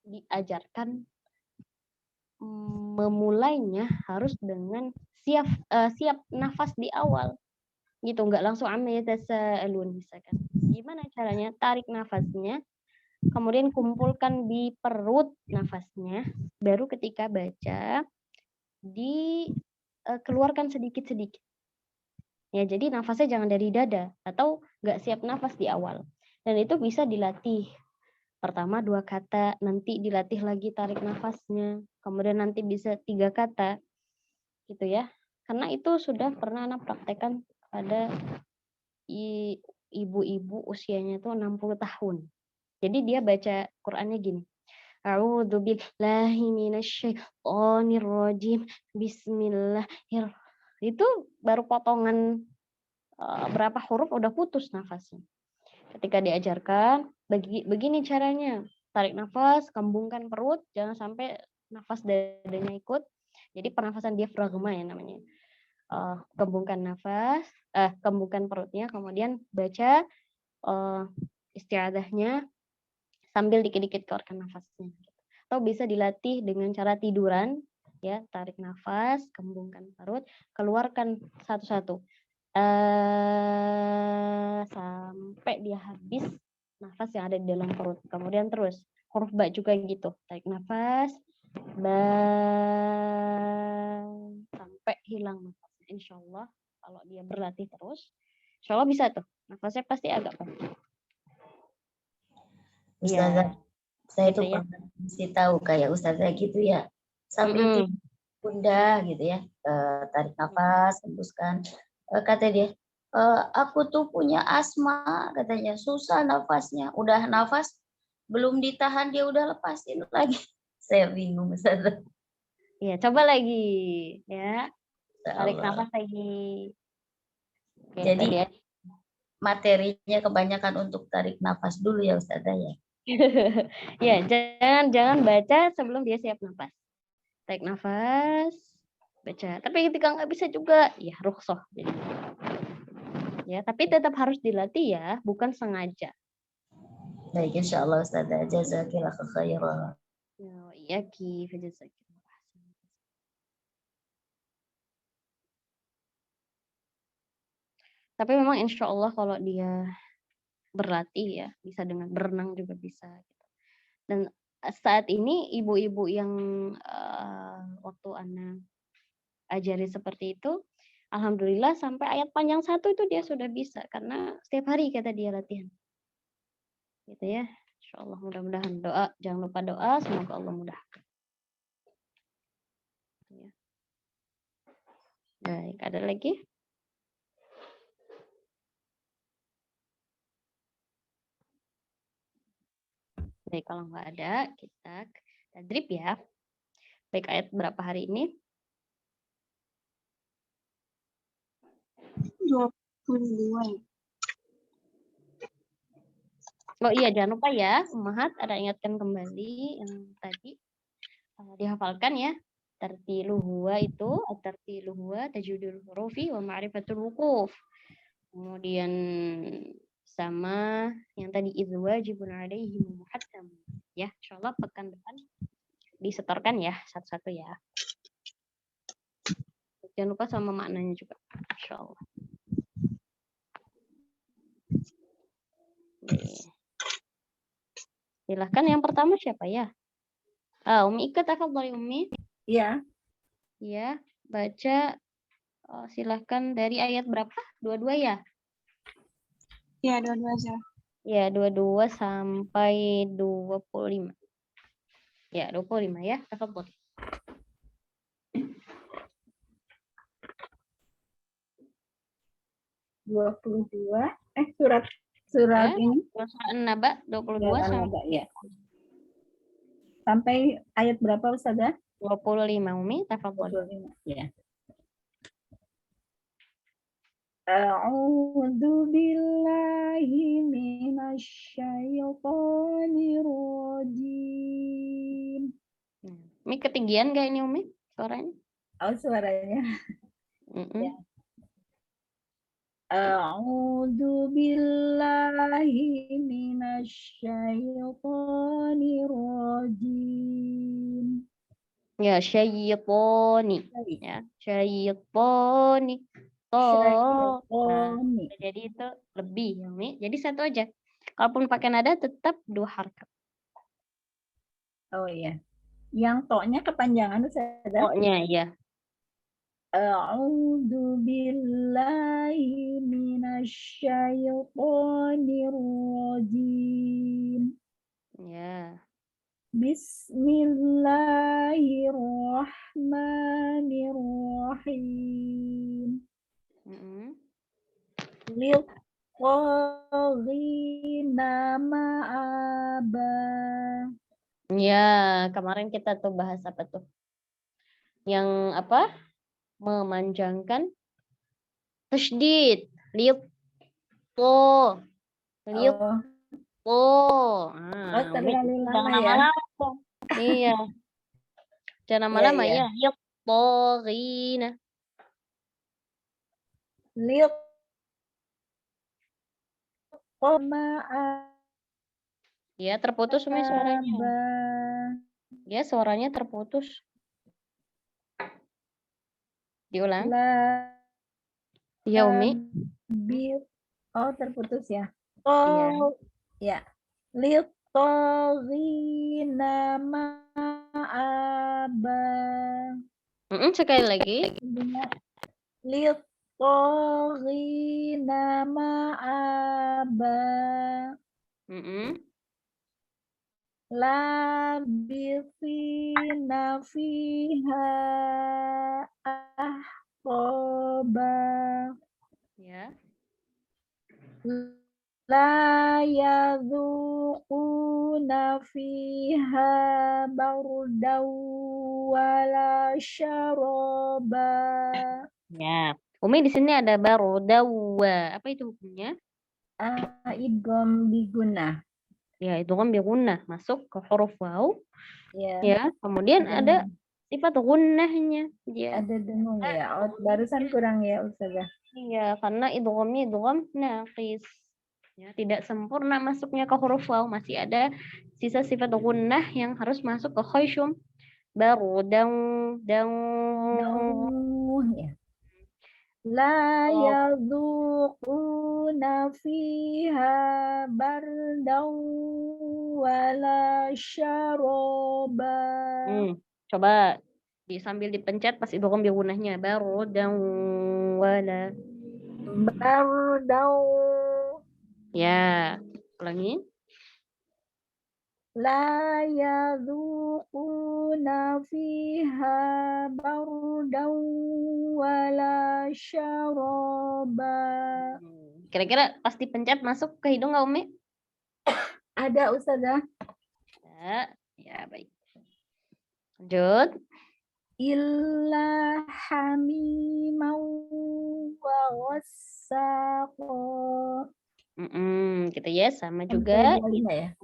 diajarkan memulainya harus dengan siap nafas di awal, gitu, nggak langsung amyatasaalun misalkan. Gimana caranya? Tarik nafasnya, kemudian kumpulkan di perut nafasnya, baru ketika baca dikeluarkan sedikit-sedikit. Ya, jadi nafasnya jangan dari dada atau nggak siap nafas di awal. Dan itu bisa dilatih. Pertama 2 kata, nanti dilatih lagi tarik nafasnya, kemudian nanti bisa 3 kata, gitu ya. Karena itu sudah pernah Ana praktekkan pada ibu-ibu usianya tuh 60 tahun. Jadi dia baca Qur'annya gini. A'udzu billahi minasyaitonir rajim. Bismillahirrahmanirrahim. Itu baru potongan berapa huruf udah putus nafasnya. Ketika diajarkan, begini caranya. Tarik nafas, kembungkan perut, jangan sampai nafas dadanya ikut. Jadi pernafasan diafragma ya namanya. Kembungkan nafas, kembungkan perutnya, kemudian baca isti'adzahnya sambil dikit-dikit keluarkan nafasnya. Atau bisa dilatih dengan cara tiduran, ya, tarik nafas, kembungkan perut, keluarkan satu-satu. Sampai dia habis nafas yang ada di dalam perut. Kemudian terus huruf ba juga gitu, tarik nafas, ba, sampai hilang nafasnya. Insya Allah kalau dia berlatih terus, insya Allah bisa tuh, nafasnya pasti agak pendek. Ustazah, saya gitu tuh ya. pernah kasih tahu kayak Ustazah gitu ya, sambil tidur bunda gitu ya, tarik nafas, hembuskan, kata dia, Aku tuh punya asma, katanya susah nafasnya. Udah nafas, belum ditahan dia udah lepasin lagi. Saya bingung, Ustazah. Iya, coba lagi ya. Ya Tarik Allah. nafas lagi. Oke, Jadi tadi ya. materinya kebanyakan untuk tarik nafas dulu ya Ustazah ya. Ya, jangan baca sebelum dia siap nafas. Tarik nafas, baca. Tapi ketika nggak bisa juga, ya rukhsah. Ya, tapi tetap harus dilatih ya, bukan sengaja. Baik, insya Allah Ustazah. Jazakillah khairan. Ya, iya ki, fajazakillah. Tapi memang insya Allah kalau dia berlatih ya, bisa dengan berenang juga bisa. Gitu. Dan saat ini ibu-ibu yang waktu anak ajari seperti itu, alhamdulillah sampai ayat panjang 1 itu dia sudah bisa karena setiap hari kata dia latihan. Gitu ya. Insya Allah mudah-mudahan doa, jangan lupa doa, semoga Allah mudahkan. Ya. Baik, ada lagi? Baik, kalau nggak ada, kita tadrib ya. Baik, ayat berapa hari ini? 22 ya. Oh iya, jangan lupa ya, Ummahat ada ingatkan kembali yang tadi dihafalkan ya. Tartilu huwa itu, at-tartilu huwa tajwidul hurufi wa ma'rifatul wuquf. Kemudian sama yang tadi idz wajibun alaihi muhaddam. Ya, insyaallah pekan depan disetorkan ya satu-satu ya. Jangan lupa sama maknanya juga, insyaallah. Silahkan yang pertama siapa ya? Umi ikut tafadhali Umi. Iya. Ya, baca silahkan dari ayat berapa? 22 ya? Ya, 22 aja. Ya, 22 sampai 25. Ya, 25 ya. Tafadhali. Surat Ya, ini Surat An-Naba 22 Surat sampai An-Naba, ya. Sampai ayat berapa Ustazah? 25 Umi, tafadhali. 25. Ya. A'udzu billahi minasy syaithanir rajim. Umi ketinggian nggak ini Umi suaranya? Oh, suaranya. Ya. A'udzu billahi minasy syaithanir rajim. Ya, syaitoni. Ya, syaitoni. Nah, Syaitani. jadi itu lebih ya Umi. Jadi satu aja. Kalaupun pakai nada tetap 2 harakat. Oh iya. Yang to-nya kepanjangan Ustazah. Pokoknya ya. A'udzu billahi minasy syaithanir rajim. Ya. Bismillahirrahmanirrahim. Liqaghina ma'aba. Ya, kemarin kita tuh bahas apa tuh? Yang apa? Memanjangkan tasydid. Liq to. Liq to. Nah, terlalu jangan lama ya. lama-lama. Iya. Jangan lama-lama ya. Liq to ghina. Liq ma'aba. Ya, terputus Umi suaranya. Ya, suaranya terputus. Diulang. Iya, Umi. Oh, terputus ya. Iya. Ya. Liqaghina ma'aba. Sekali lagi. Liqaghina ma'aba. Labithina fiha ahqaba. Ya. La yadzuquna fiha bardaw wala syaraba. Ya. Umi di sini ada barodawa. Apa itu hukumnya? Idgham bigunnah. Ya, itu kan bigunnah. Masuk ke huruf waw. Ya, Ya. Kemudian ada sifat gunnahnya. Ya. ada dengung ya. Oh, barusan kurang ya Ustazah. Iya, karena idghamnya idgham naqis. Ya, tidak sempurna masuknya ke huruf waw, masih ada sisa sifat gunnah yang harus masuk ke khayshum. Baru dang Ya. La Oh, yadzuquna fiha bardaw wala syaraba. coba sambil dipencet pas idgham bi gunnahnya. Baru dang wala. Bardaw Ya, ulangi. la yadzuquna fiha bardaw wala syaraba. Kira-kira pas dipencet masuk ke hidung nggak Umi? Ada Ustazah. Ya, baik. Lanjut. Illa hamimau wa wassaqo. Gitu ya, sama juga. Ya?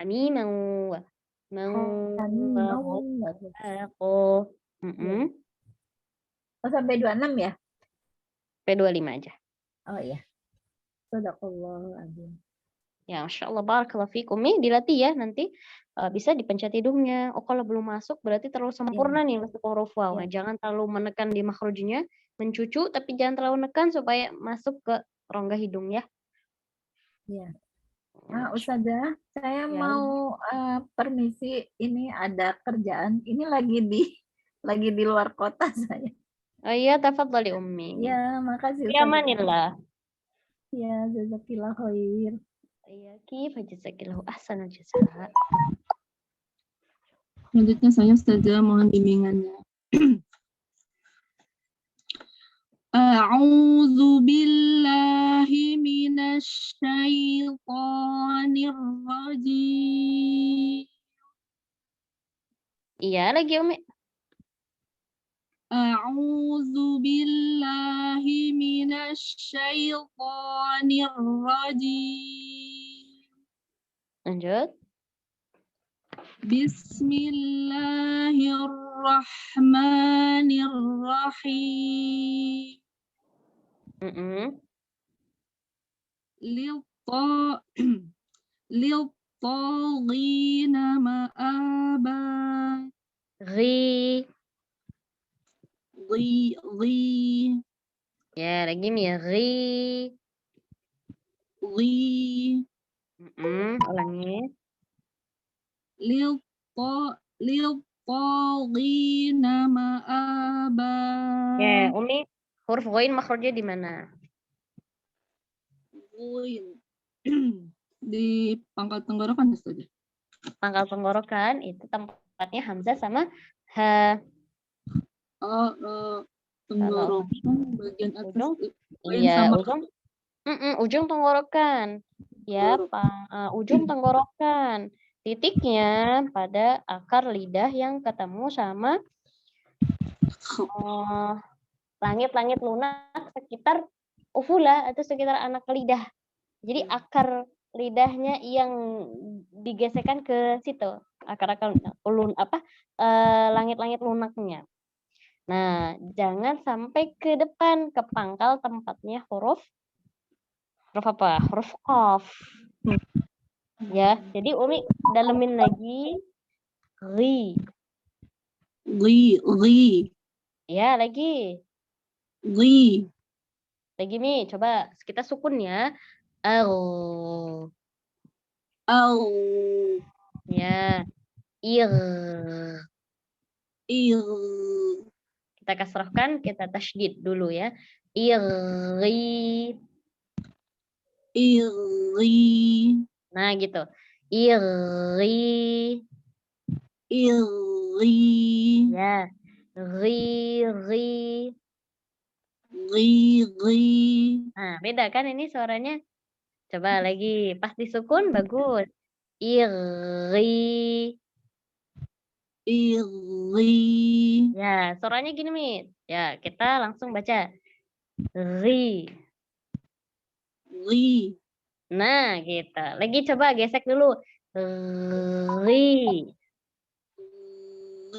Hamimau Hamimau wa wassaqo. Oh, sampai 26 ya? P25 aja. Oh iya. Shadaqallahu azim. Ya, Masya Allah, barakallahu fikum. Umi dilatih ya, nanti bisa dipencet hidungnya. Oh, kalau belum masuk berarti terlalu sempurna nih masuk huruf waw. Nah, jangan terlalu menekan di makhrajnya, mencucu, tapi jangan terlalu menekan supaya masuk ke rongga hidung ya. Iya. Nah, Ustazah, saya mau permisi, ini ada kerjaan. Ini lagi di luar kota saya. Oh iya, tafadhali Ummi. Ya, makasih Ya, manillah. Ya, jazakillah khair. Iya, kif jazakillahu ahsanal jazaa. Selanjutnya saya Ustazah mohon bimbingannya. A'udzu billahi minasy syaithanir rajim. Iya, lagi Umi. A'udzu billahi minasy syaithanir rajim. Lanjut. Bismillahirrahmanirrahim. Lil-taghina ma'aba. Ghi. Ya, lagi nih ya. Ghi. Ulangi. Lil-taghina ma'aba. Ya, Umi, huruf ghain makhrajnya di mana? Di pangkal tenggorokan Ustazah. Pangkal tenggorokan itu tempatnya hamzah sama ha. Tenggorokan bagian atas. Ujung. Iya, ujung tenggorokan. Ya, ujung tenggorokan. Titiknya pada akar lidah yang ketemu sama langit-langit lunak sekitar uvula atau sekitar anak lidah. Jadi akar lidahnya yang digesekkan ke situ, akar-akar langit-langit lunaknya. Nah, jangan sampai ke depan, ke pangkal tempatnya huruf apa? Huruf qaf. Ya, jadi Umi dalemin lagi. Ghi. Ya, lagi. Ghi. Lagi Mi, coba kita sukun ya. Au. Ya. Ir. Kita kasrahkan, kita tasydid dulu ya. Iri. Nah, gitu. Iri. Ya. Ri. Nah, beda kan ini suaranya? Coba lagi. Pas disukun bagus. Iri. Iri. Ya, suaranya gini, Mit. Ya, kita langsung baca. Ri. Ri. Nah, gitu. Lagi coba gesek dulu. Ri.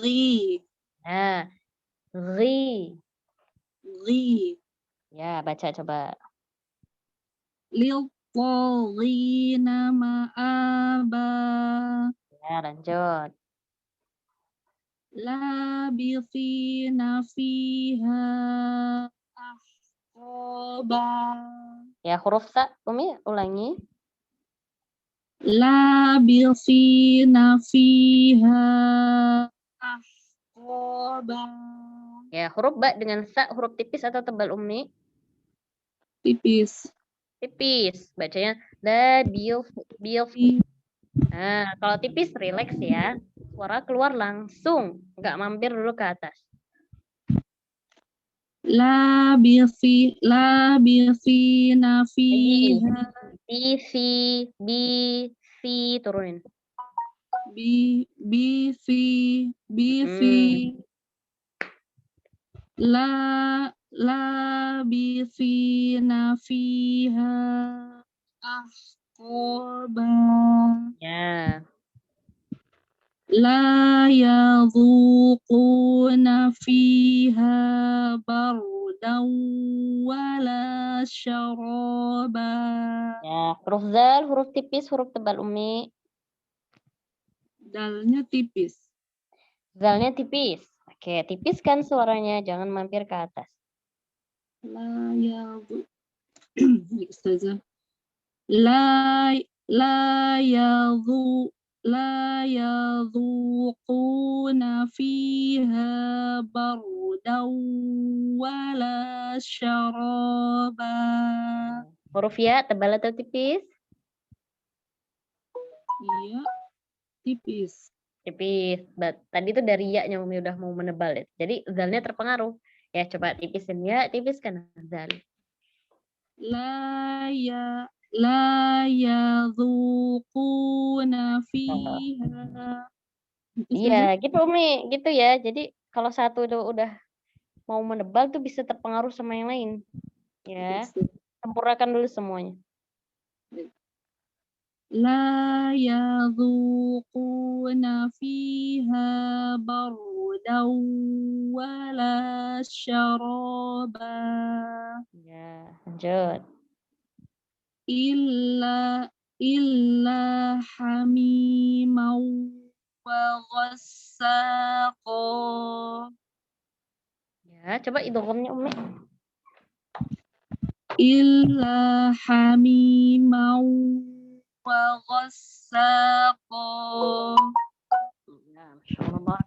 Ri. Nah, ri. Ri. Ya, baca coba. Lil-Taghina ma'aba. Ya, lanjut. Labithina fiha ahqaba. Ya, huruf sa, Umi, ulangi. Labithina fiha ahqaba. Ya, huruf ba dengan sa, huruf tipis atau tebal, Umi? Tipis. Tipis. Bacanya la bil. Nah, kalau tipis relax ya. Suara keluar langsung, nggak mampir dulu ke atas. Labithina Lagi. fiha B, C, turunin. bifi labithina fiha ahqaba. Ya. La yadhuquna fiha bardan wala syaraba. Ya, huruf zal, huruf tipis, huruf tebal, Umi. Dalnya tipis. Zalnya tipis. Oke, tipiskan suaranya, jangan mampir ke atas. La yadhu Ustazah. La yadhu la yadhuquna fiha bardan wala syaraba. Huruf ya, tebal atau tipis? Iya, tipis. Tipis. Tadi tuh dari ya-nya Umi udah mau menebal ya. Jadi zalnya terpengaruh. Ya, coba tipisin ya, tipiskan zal. La yadhuquna fiha. Itu Iya, saja. gitu Umi, gitu ya. Jadi kalau satu itu udah mau menebal tuh bisa terpengaruh sama yang lain. Ya, sempurnakan dulu semuanya. La yadhuquna fiha bardan wala syaraba. Ya, lanjut. Illa hamimau wa ghassaqa. Ya, coba idghamnya Umi. Illa hamimau wa ghassaqa. Ya, Masya Allah.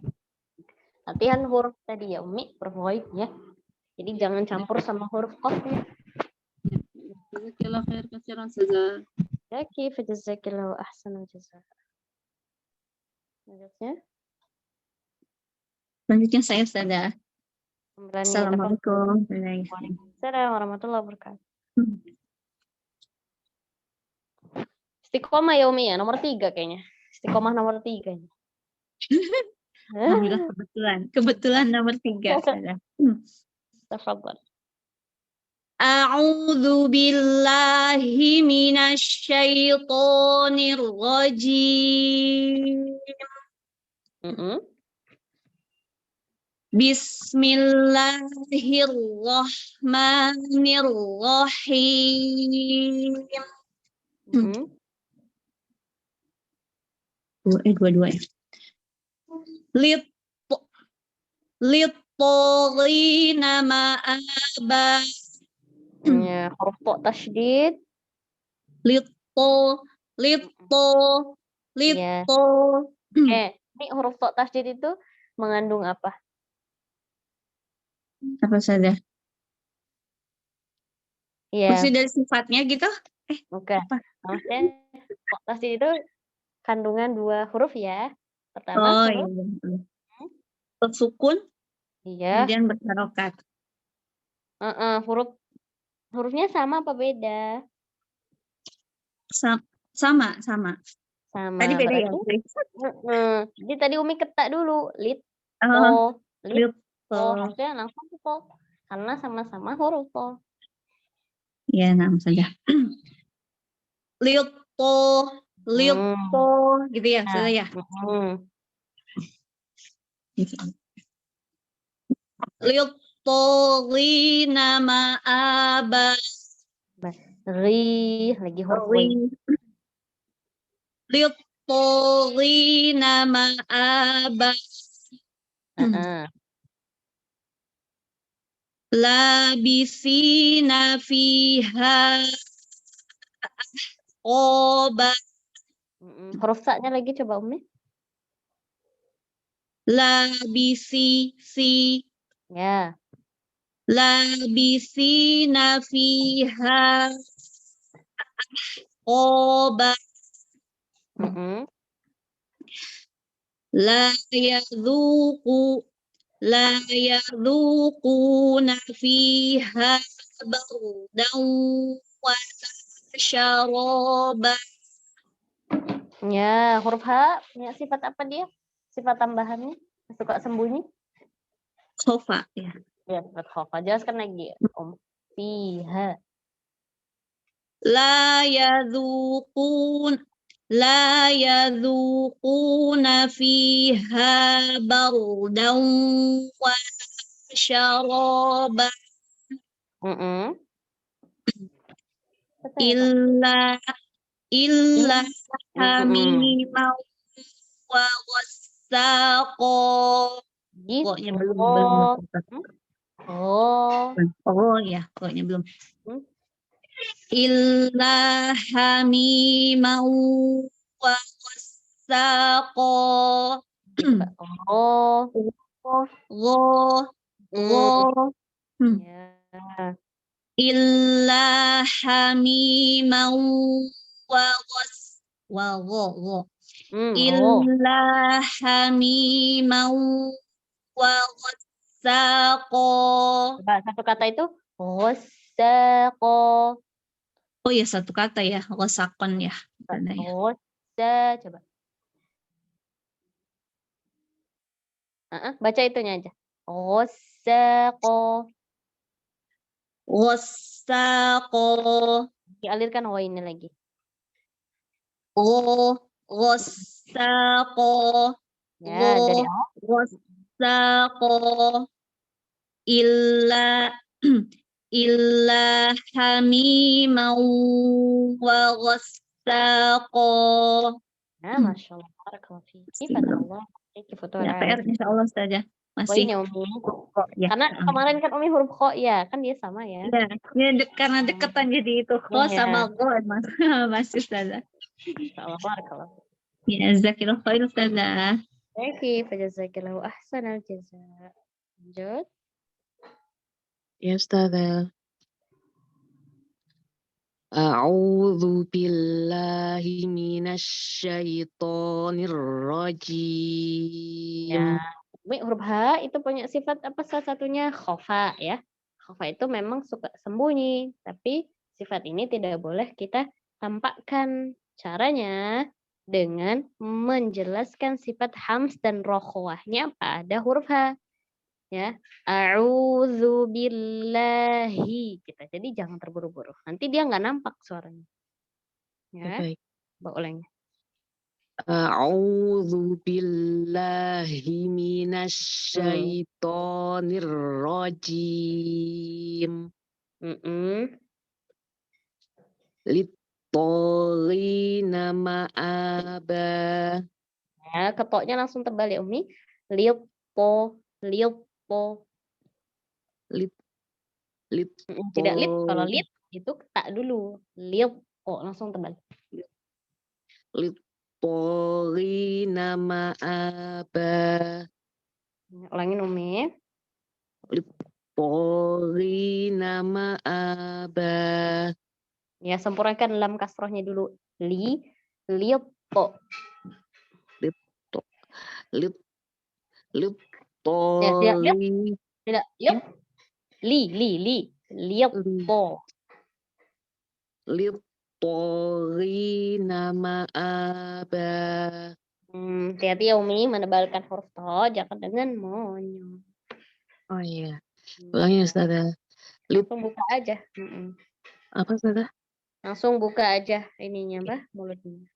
Latihan huruf tadi ya Umi, huruf ghaib ya. Jadi jangan campur sama huruf qaf ya. Jazakallah khair katsiran saja. Oke, fajazakillahu ahsanal jazaa. Lanjutnya. Selanjutnya saya Ustazah. Pemberani Assalamualaikum. Waalaikumsalam warahmatullahi wabarakatuh. Istiqomah ya Umi ya, nomor 3 kayaknya. Istiqomah nomor 3 ini. Alhamdulillah kebetulan nomor 3 Ustazah. Tafadhal. A'udzu billahi minasy syaithanir rajim. Bismillahirrahmanirrahim. Dua ya. Lit-taghina ma'aba. Ya, huruf to tasydid. Litto. Ini huruf to tasydid itu mengandung apa? Apa saja? Iya. Maksud dari sifatnya gitu? Bukan. Maksudnya to tasydid itu kandungan 2 huruf ya. Pertama huruf sukun. Iya. Kemudian berharokat. Hurufnya sama apa beda? Sama. Sama. Tadi beda ya? Berarti jadi tadi Umi ketak dulu. Lit, Oh, po, lit, po. Lito. Harusnya langsung po. Karena sama-sama huruf po. Ya, nama saja. Lito, gitu ya, sudah ya. Lito nama abas. Ri, lagi huruf W. Lito nama abas. Labisina fiha obat. Huruf sa-nya lagi coba Umi. Labisi si. Ya. Labisina fiha obat. La yadhuquna fiha bardan wa syaraba. Ya, huruf H punya sifat apa dia? Sifat tambahannya? Suka sembunyi? Khofa ya. Ya, sifat khofa. Jelaskan lagi, Om. Fiha. La yadhuquna fiha bardan wa syaraba. Illa hamimau wa wassaqo. Pokoknya belum. Oh ya, pokoknya belum. Illa hamimau wa wassaqo. Illa hamimau wa Illa hamimau wa wassaqo. Coba satu kata itu wassaqo. Oh ya, satu kata ya, wasaqon ya. Coba. Baca itunya aja. Wassaqo. Dialirkan O ini lagi. Wassaqo. Ya, dari awal. Wassaqo. Illa hamimau wa wassaqo. Nah, Masya Allah. Ya, PR insya Allah saja. Masih. Ini Umi. Ya. Karena kemarin kan Umi huruf kho ya, kan dia sama ya. Ya, karena deketan jadi itu kho sama go masih Ustazah. Insya Allah. Ya, zakirul khair Ustazah. Oke, fajazakillahu ahsanal jaza. Lanjut. Ya Ustazah. A'udzu billahi minasyaitonir rajim. Ya, huruf H itu punya sifat apa salah satunya? Khofa ya. Khofa itu memang suka sembunyi, tapi sifat ini tidak boleh kita tampakkan. Caranya dengan menjelaskan sifat hams dan rokhwahnya pada huruf H. Ya, a'udzu billahi kita. Jadi jangan terburu-buru. Nanti dia nggak nampak suaranya. Ya. Baik. Coba ulangi. A'udzu billahi minasyaitonir rajim. Littogina ma'aba. Ya, ketoknya langsung tebal ya Umi. Lipo. Tidak lip, kalau lip itu ketak dulu. Lipo langsung tebal. Littogina ma'aba. Ulangin Umi. Littogina ma'aba. Ya, sempurnakan lam kasrohnya dulu. Lipo. Tidak. Lipo. للطاغين مآبا. Hati-hati ya Umi, menebalkan huruf to, jangan dengan monyong. Oh iya, ulangi Ustazah. Langsung buka aja. Apa Ustazah? Langsung buka aja ininya, Mbah, mulutnya.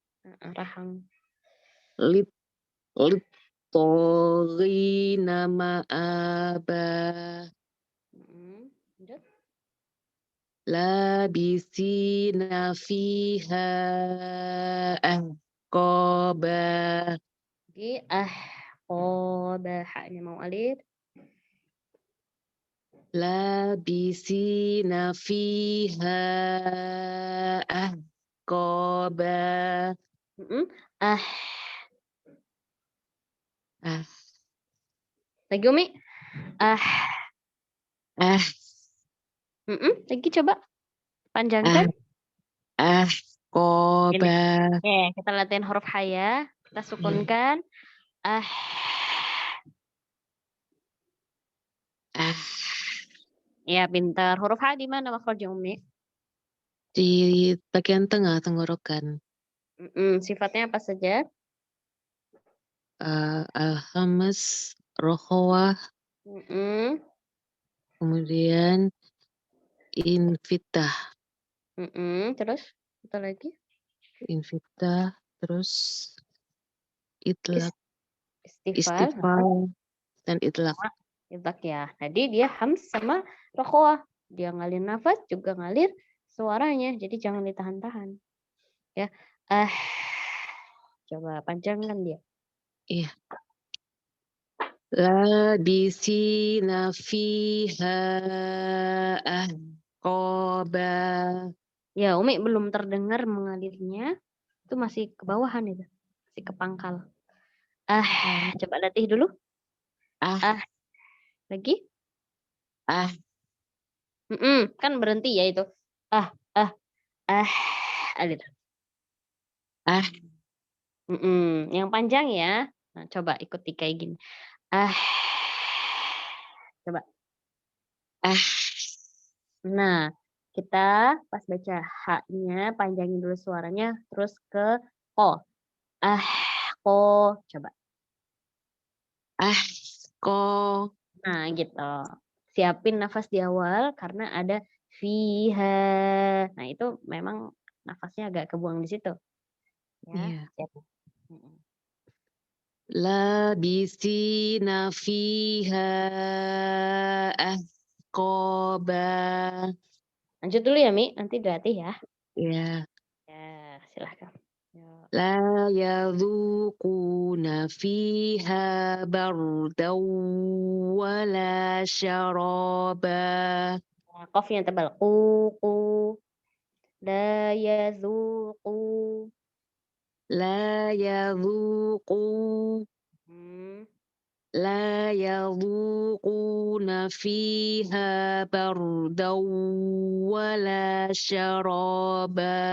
Rahang. للطاغين مآبا. Lanjut. لابسين فيها أحقابا. Jadi qoba, haknya mau alif. لابسين فيها أحقابا. Ah. Ah. Lagi Umi. Lagi coba panjangkan. Ahqaba. Oke, kita latihan huruf H ya. Kita sukunkan. Ya, pintar. Huruf H di mana makhrajnya Umi? Di bagian tengah tenggorokan. Sifatnya apa saja? Alhamas, rokhawah, kemudian infitah. Terus apa lagi? Infitah, terus itlaq, Istifal. istifal, dan itlaq. Itlaq ya. Jadi dia hams sama rokhawah. Dia ngalir nafas juga ngalir suaranya. Jadi jangan ditahan-tahan. Ya. Coba panjangkan dia. Iya. Labisina fiha ahqaba. Ya, Umi belum terdengar mengalirnya. Itu masih ke bawahan itu. Masih ke pangkal. Coba latih dulu. Lagi. Kan berhenti ya itu. Alir. Yang panjang ya. Nah, coba ikuti kayak gini. Coba. Nah, kita pas baca H-nya panjangin dulu suaranya terus ke ko. Ko. Coba. Ko. Nah, gitu. Siapin nafas di awal karena ada fiha. Nah, itu memang nafasnya agak kebuang di situ. Ya. Iya. Labisina fiha ahqaba. Lanjut dulu ya, Mi. Nanti dilatih ya. Ya. Ya, silahkan. La yadhuquna fiha bardaw wala syaraba. Qaf yang tebal. Ku. La yazuqu. La yadhuqu. لا يذوقون فيها بردا ولا شرابا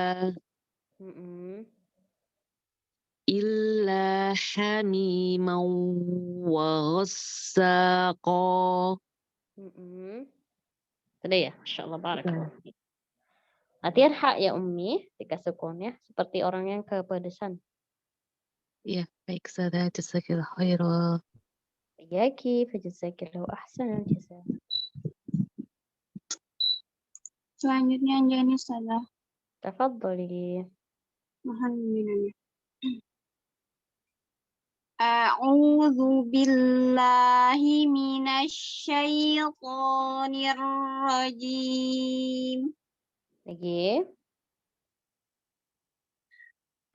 إلا حميما وغساقا. Sudah ya, Masya Allah, barakallah. Latihan hak ya Ummi, ketika sukunnya seperti orang yang kepedesan. Ya, baik Sada, jazakillah khairan. Iyaki, fajazakillahu ahsanal jazaa. Selanjutnya Anjani Ustazah. Tafadhali. Mohon bimbingannya. A'udzu billahi minasyaitonir rajim. Lagi.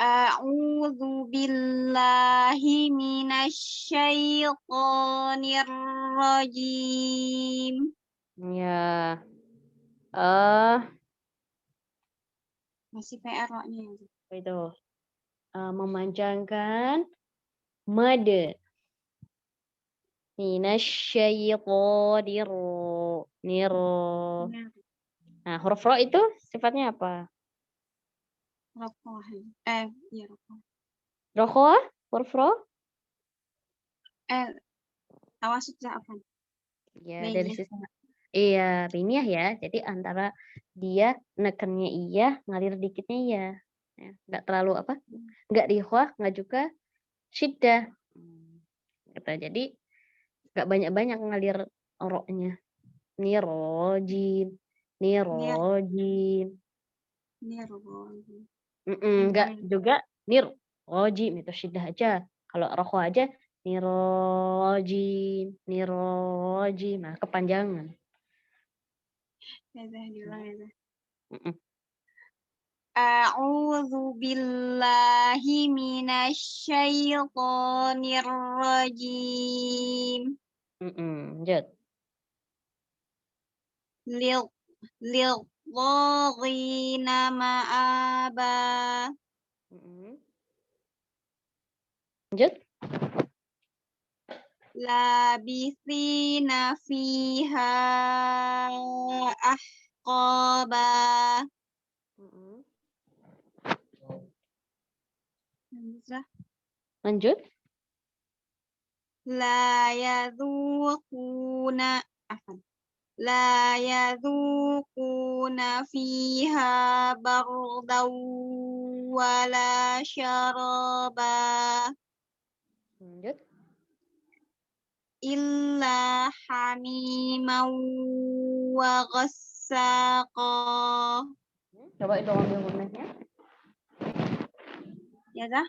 A'udzu billahi minasyaitonir rajim. Ya. Masih PR-nya ya. Itu. Memanjangkan mad. Minasyaitonir. Nah, huruf ro itu sifatnya apa? Rokoh. Ya rokoh. Rokoh? Huruf ro? Tawasud apa? Ya, dari sisi Iya, biniyah ya. Jadi antara dia nekennya iya, ngalir dikitnya iya. Ya, nggak terlalu apa? Nggak riwah, nggak juga syiddah. Gitu. Jadi nggak banyak-banyak ngalir roknya. Nirojim, nirojim. Nirrojim. Nggak juga nirojim itu syiddah aja. Kalau rokho aja nirojim, nirojim. Nah, kepanjangan. Ya, Zah, diulang ya, Zah. Mm-mm. A'udzu billahi minasyaitonir rajim. Lanjut. Lil dhaghina ma'aba. Lanjut. Labithina fiha ahqaba. Zah. Lanjut. La yadhuquna La yadhuquna fiha bardaw wala syaraba Lanjut. illa hamiman wa ghassaqa. Coba itu ngambil gunnahnya. Ya dah?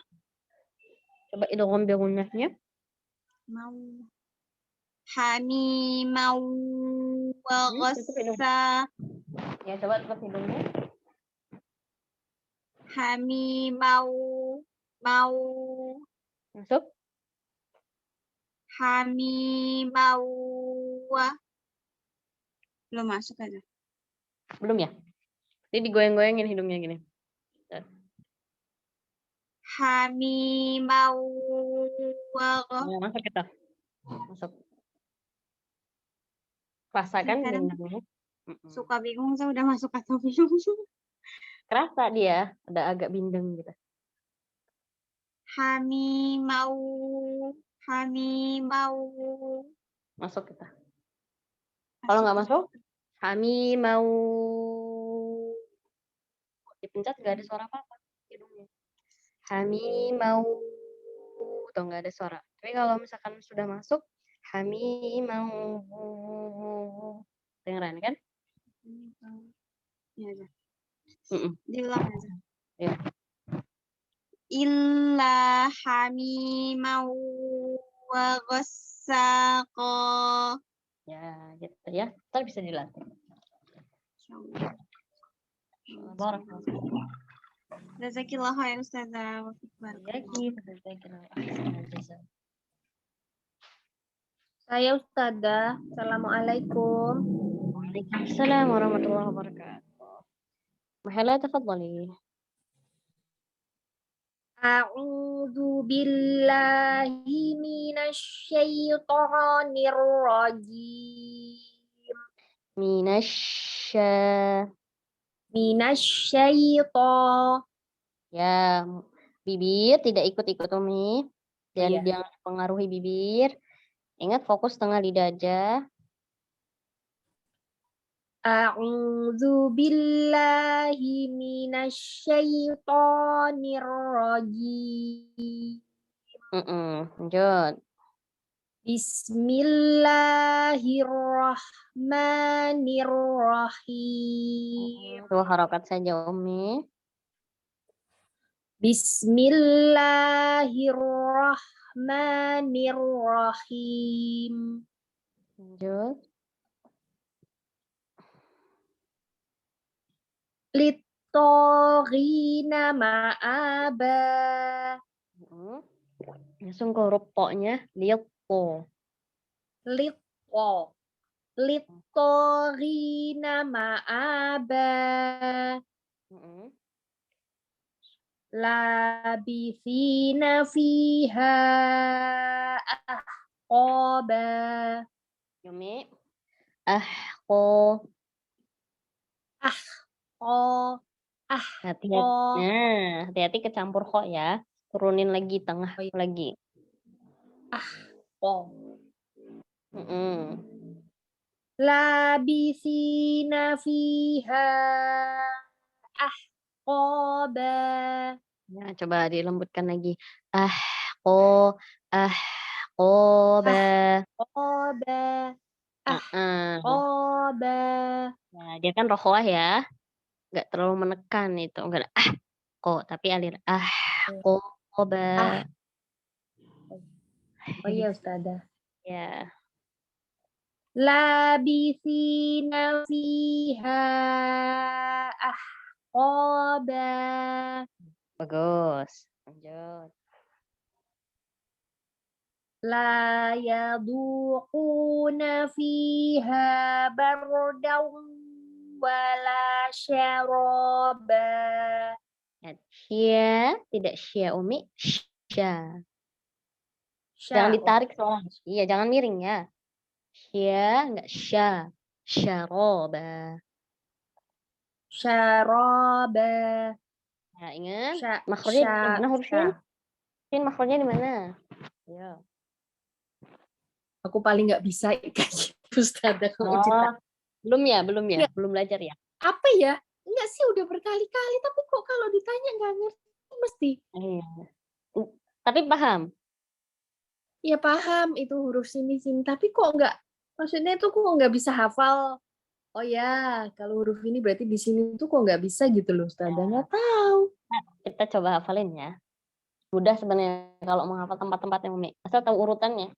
Coba itu ngambil gunnahnya. Mau hamiman wa Tutup hidung. ghassa Ya, coba tutup hidungnya. hamimau mau Masuk. hamimau wa. Belum masuk aja. Belum ya? Jadi digoyang-goyangin hidungnya gini. Hamimau wa Nah, masuk kita. Masuk. Rasakan kadang bindangnya. suka bingung saya udah masuk atau belum. Kerasa dia ada agak bindeng gitu. Hamimau Masuk kita. Kalau nggak masuk, kami mau dipencet nggak ada suara apa-apa hidungnya. Kami mau tuh nggak ada suara. Tapi kalau misalkan sudah masuk, kami mau dengeran kan? Ya dah. Mm-mm. Diulang aja. Ya. Illa hamimau wa ghassaqa. Ya, gitu ya. Ntar bisa dilatih. Barakallah. Jazakillah khair Ustazah. Saya Ustazah. Assalamualaikum. Waalaikumsalam warahmatullahi wabarakatuh. Mahala, tafadhali. A'udzu billahi minasyaitonir rajim. Minasyaiton. Ya, bibir tidak ikut-ikut Umi. Dan Iya. jangan pengaruhi bibir. Ingat fokus tengah lidah aja. A'udzu billahi minasyaitonir rajim. Lanjut. Bismillahirrahmanirrahim. Dua harokat saja Umi. Bismillahirrahmanirrahim. Lanjut. Littogina ma'aba. Langsung ke huruf to-nya. Litto. Litto. Littogina ma'aba. Labithina fiha ahqaba. Yumi. Ahqo. Hati-hati. Nah, hati-hati kecampur kok ya. Turunin lagi tengah lagi. Ahqo. labisina fiha ahqaba. Ya, coba dilembutkan lagi. Ahqo, ahqoba. Ahqaba. Heeh. Ahqaba. Nah, dia kan rokhwah ya, nggak terlalu menekan itu, enggak ada kok, tapi alir qoba. Ah. Oh iya Ustazah. Ya, Labisina fiha ahqaba. bagus. Lanjut. La yaduquna fiha bardaw wala syaraba. Syia, tidak syia umi, syia. Jangan Sya, ditarik soalnya. Iya, jangan miring ya. Syia, enggak syia. Syaroba. syaraba. Nah, ingat, Sya, makhrajnya di mana huruf sya. syin? Syin makhrajnya di mana? Ya. Aku paling nggak bisa kayak gitu Ustazah kalau Oh, cerita. belum ya, belum ya, Nggak, belum belajar ya. apa ya? Enggak sih udah berkali-kali tapi kok kalau ditanya nggak ngerti mesti. Iya. Tapi paham. Ya paham itu huruf sini tapi kok nggak, maksudnya itu kok nggak bisa hafal. Oh ya, kalau huruf ini berarti di sini tuh kok nggak bisa gitu loh Ustazah. Nggak tahu. Kita coba hafalin ya. Mudah sebenarnya kalau menghafal tempat-tempatnya Umi. Asal tahu urutannya.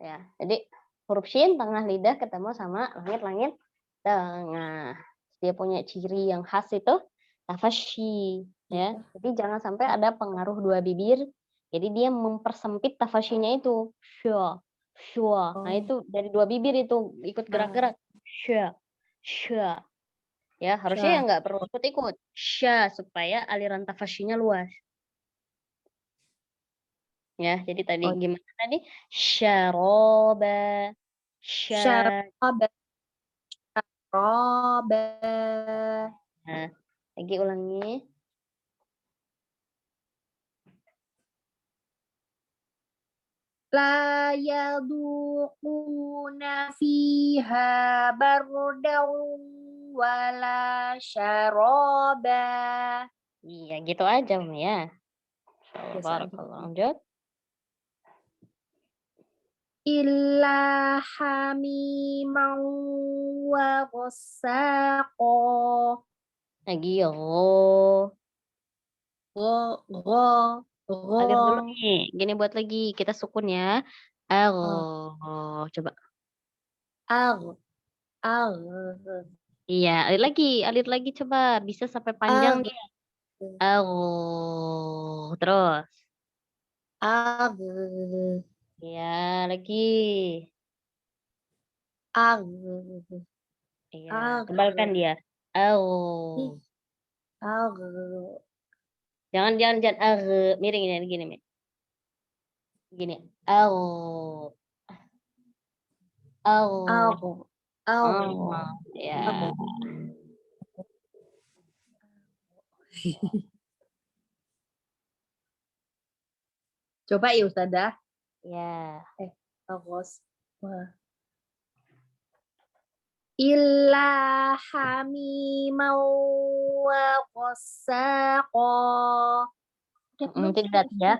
Ya, jadi huruf shin tengah lidah ketemu sama langit-langit tengah. Dia punya ciri yang khas itu tafasyi, ya. Jadi jangan sampai ada pengaruh dua bibir. Jadi dia mempersempit tafasyinya itu. Sya, sya. Nah, itu dari dua bibir itu ikut gerak-gerak. Sya, sya. Ya, harusnya Sya. yang nggak perlu ikut-ikut. Sya supaya aliran tafasyinya luas. Ya, jadi tadi Oh, gimana tadi? Syaroba. syaraba. Syaraba. Nah, lagi ulangi. La yaduquna fiha bardaw wala syaraba. Iya, gitu aja, Umi ya. Biasa aja. Barakallah. Lanjut. Illa hamiman wa ghassaqa. Lagi ro. Gho. Alir dulu nih. Gini buat lagi. Kita sukun ya. Coba. Ag. Iya, alir lagi coba. Bisa sampai panjang Ag. dia. Terus. Ag. Iya, lagi. Ag. Iya, Ag. tebalkan dia. Ag. Ag. Jangan miring ini gini, Mi. Gini. Ag. Ag. Ag. Ya. Coba ya Ustazah. Ya. Bagus. Illa hamimau wa ghassaqa. Tidak ya.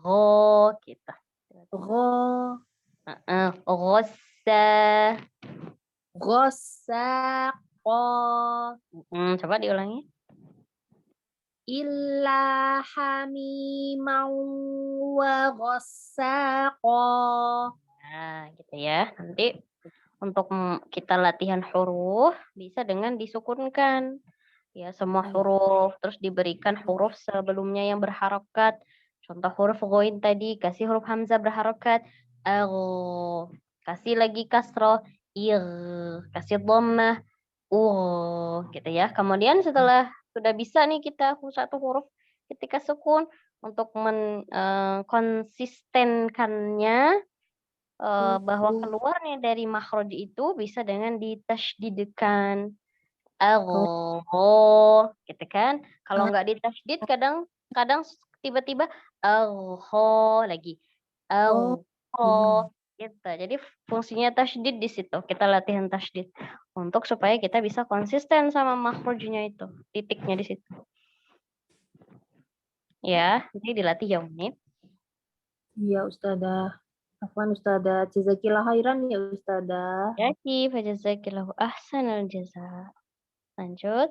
Ro kita. Gho. Rosa. Ghassaqa. Coba diulangi. Illa hamimau wa ghassaqa. Nah, gitu ya. Nanti untuk kita latihan huruf bisa dengan disukunkan. Ya, semua huruf terus diberikan huruf sebelumnya yang berharokat. Contoh huruf ghain tadi kasih huruf hamzah berharokat. Kasih lagi kasroh. Kasih dhammah. Gitu ya. Kemudian setelah sudah bisa nih kita satu huruf ketika sukun untuk konsistenkannya bahwa keluarnya dari makhraj itu bisa dengan ditasydidkan. Gitu kan. Kalau nggak ditasydid kadang tiba-tiba lagi. Gitu. Jadi fungsinya tasydid di situ. Kita latihan tasydid untuk supaya kita bisa konsisten sama makhrajnya itu. Titiknya di situ. Ya, jadi dilatih ya Umi. Iya Ustazah. Afwan Ustazah. Jazakillah khairan ya Ustazah. Jadi, fajazakillahu ahsanal jaza. Lanjut.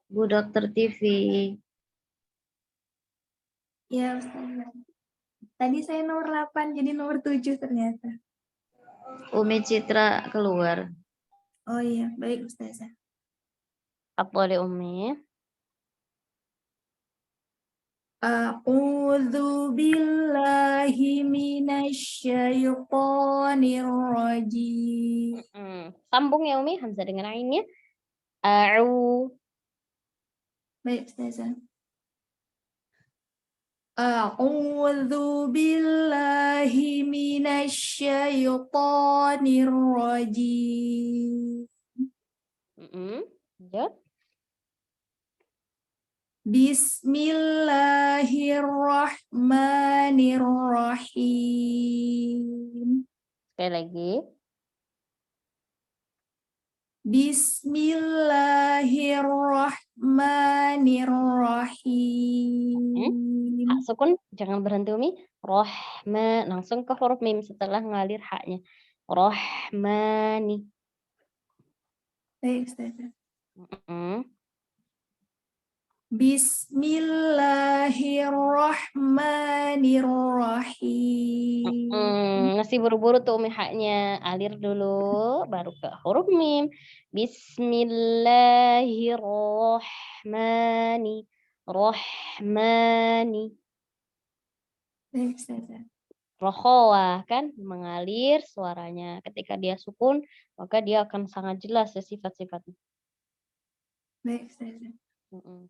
Bu Dokter TV. Ya, Ustazah. Tadi saya nomor 8, jadi nomor 7 ternyata. Umi Citra keluar. Oh iya, baik Ustazah. Atwali Umi. A'udzu billahi minasyaitonir rajim. Sambung ya Umi, Hamzah dengan ainnya. A'u. Baik Ustazah. A'udzu billahi minasyaitonir rajim. Lanjut. Bismillahirrahmanirrahim. Sekali lagi. Bismillahirrahmanirrahim. Hak sukun jangan berhenti Umi. Rohma langsung ke huruf mim setelah ngalir haknya. Rohmani. Baik Ustazah. Mm-mm. Bismillahirrahmanirrahim. Masih buru-buru tuh Umi haknya. Alir dulu baru ke huruf mim. Bismillahirrahmani. Rohmani. Baik Ustazah. Rokhawah kan mengalir suaranya. Ketika dia sukun, maka dia akan sangat jelas ya sifat-sifatnya. Baik Ustazah. Mm-mm.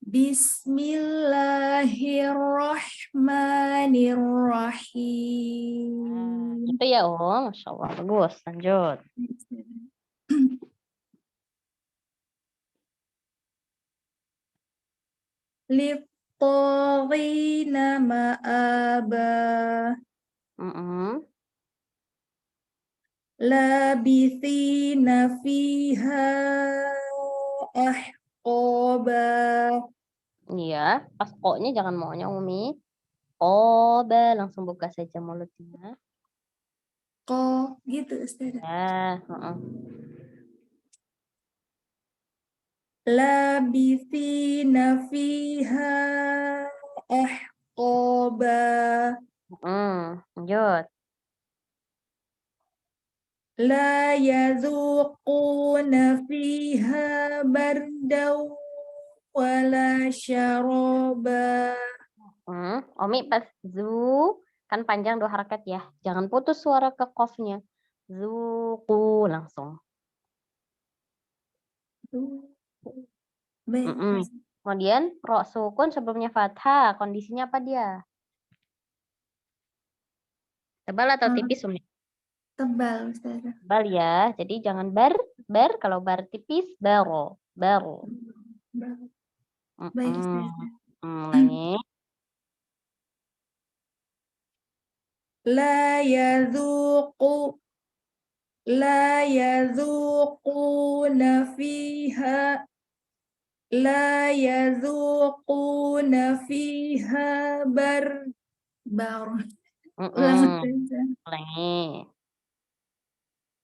Bismillahirrahmanirrahim. Gitu ya Masya Allah. Bagus, lanjut. Baik, Ustazah. Littagina ma'aba. Labithina fiha ahqaba. Iya, pas koknya jangan maunya Umi. Qoba, langsung buka saja mulutnya. Ko gitu Ustazah. Ya, Labithina fiha ahqaba. Lanjut. La yadhuquna fiha bardaw wala syaraba. Umi pas zu kan panjang 2 harakat ya. Jangan putus suara ke qafnya. Zuqu langsung. Baik. Kemudian ro sukun sebelumnya fathah. Kondisinya apa dia? Tebal atau tipis Umi? Tebal Ustazah. Tebal ya. Jadi jangan bar. Kalau bar tipis baro. Baik Ustazah. Ulangi. La yadhuquna fiha Ulangi.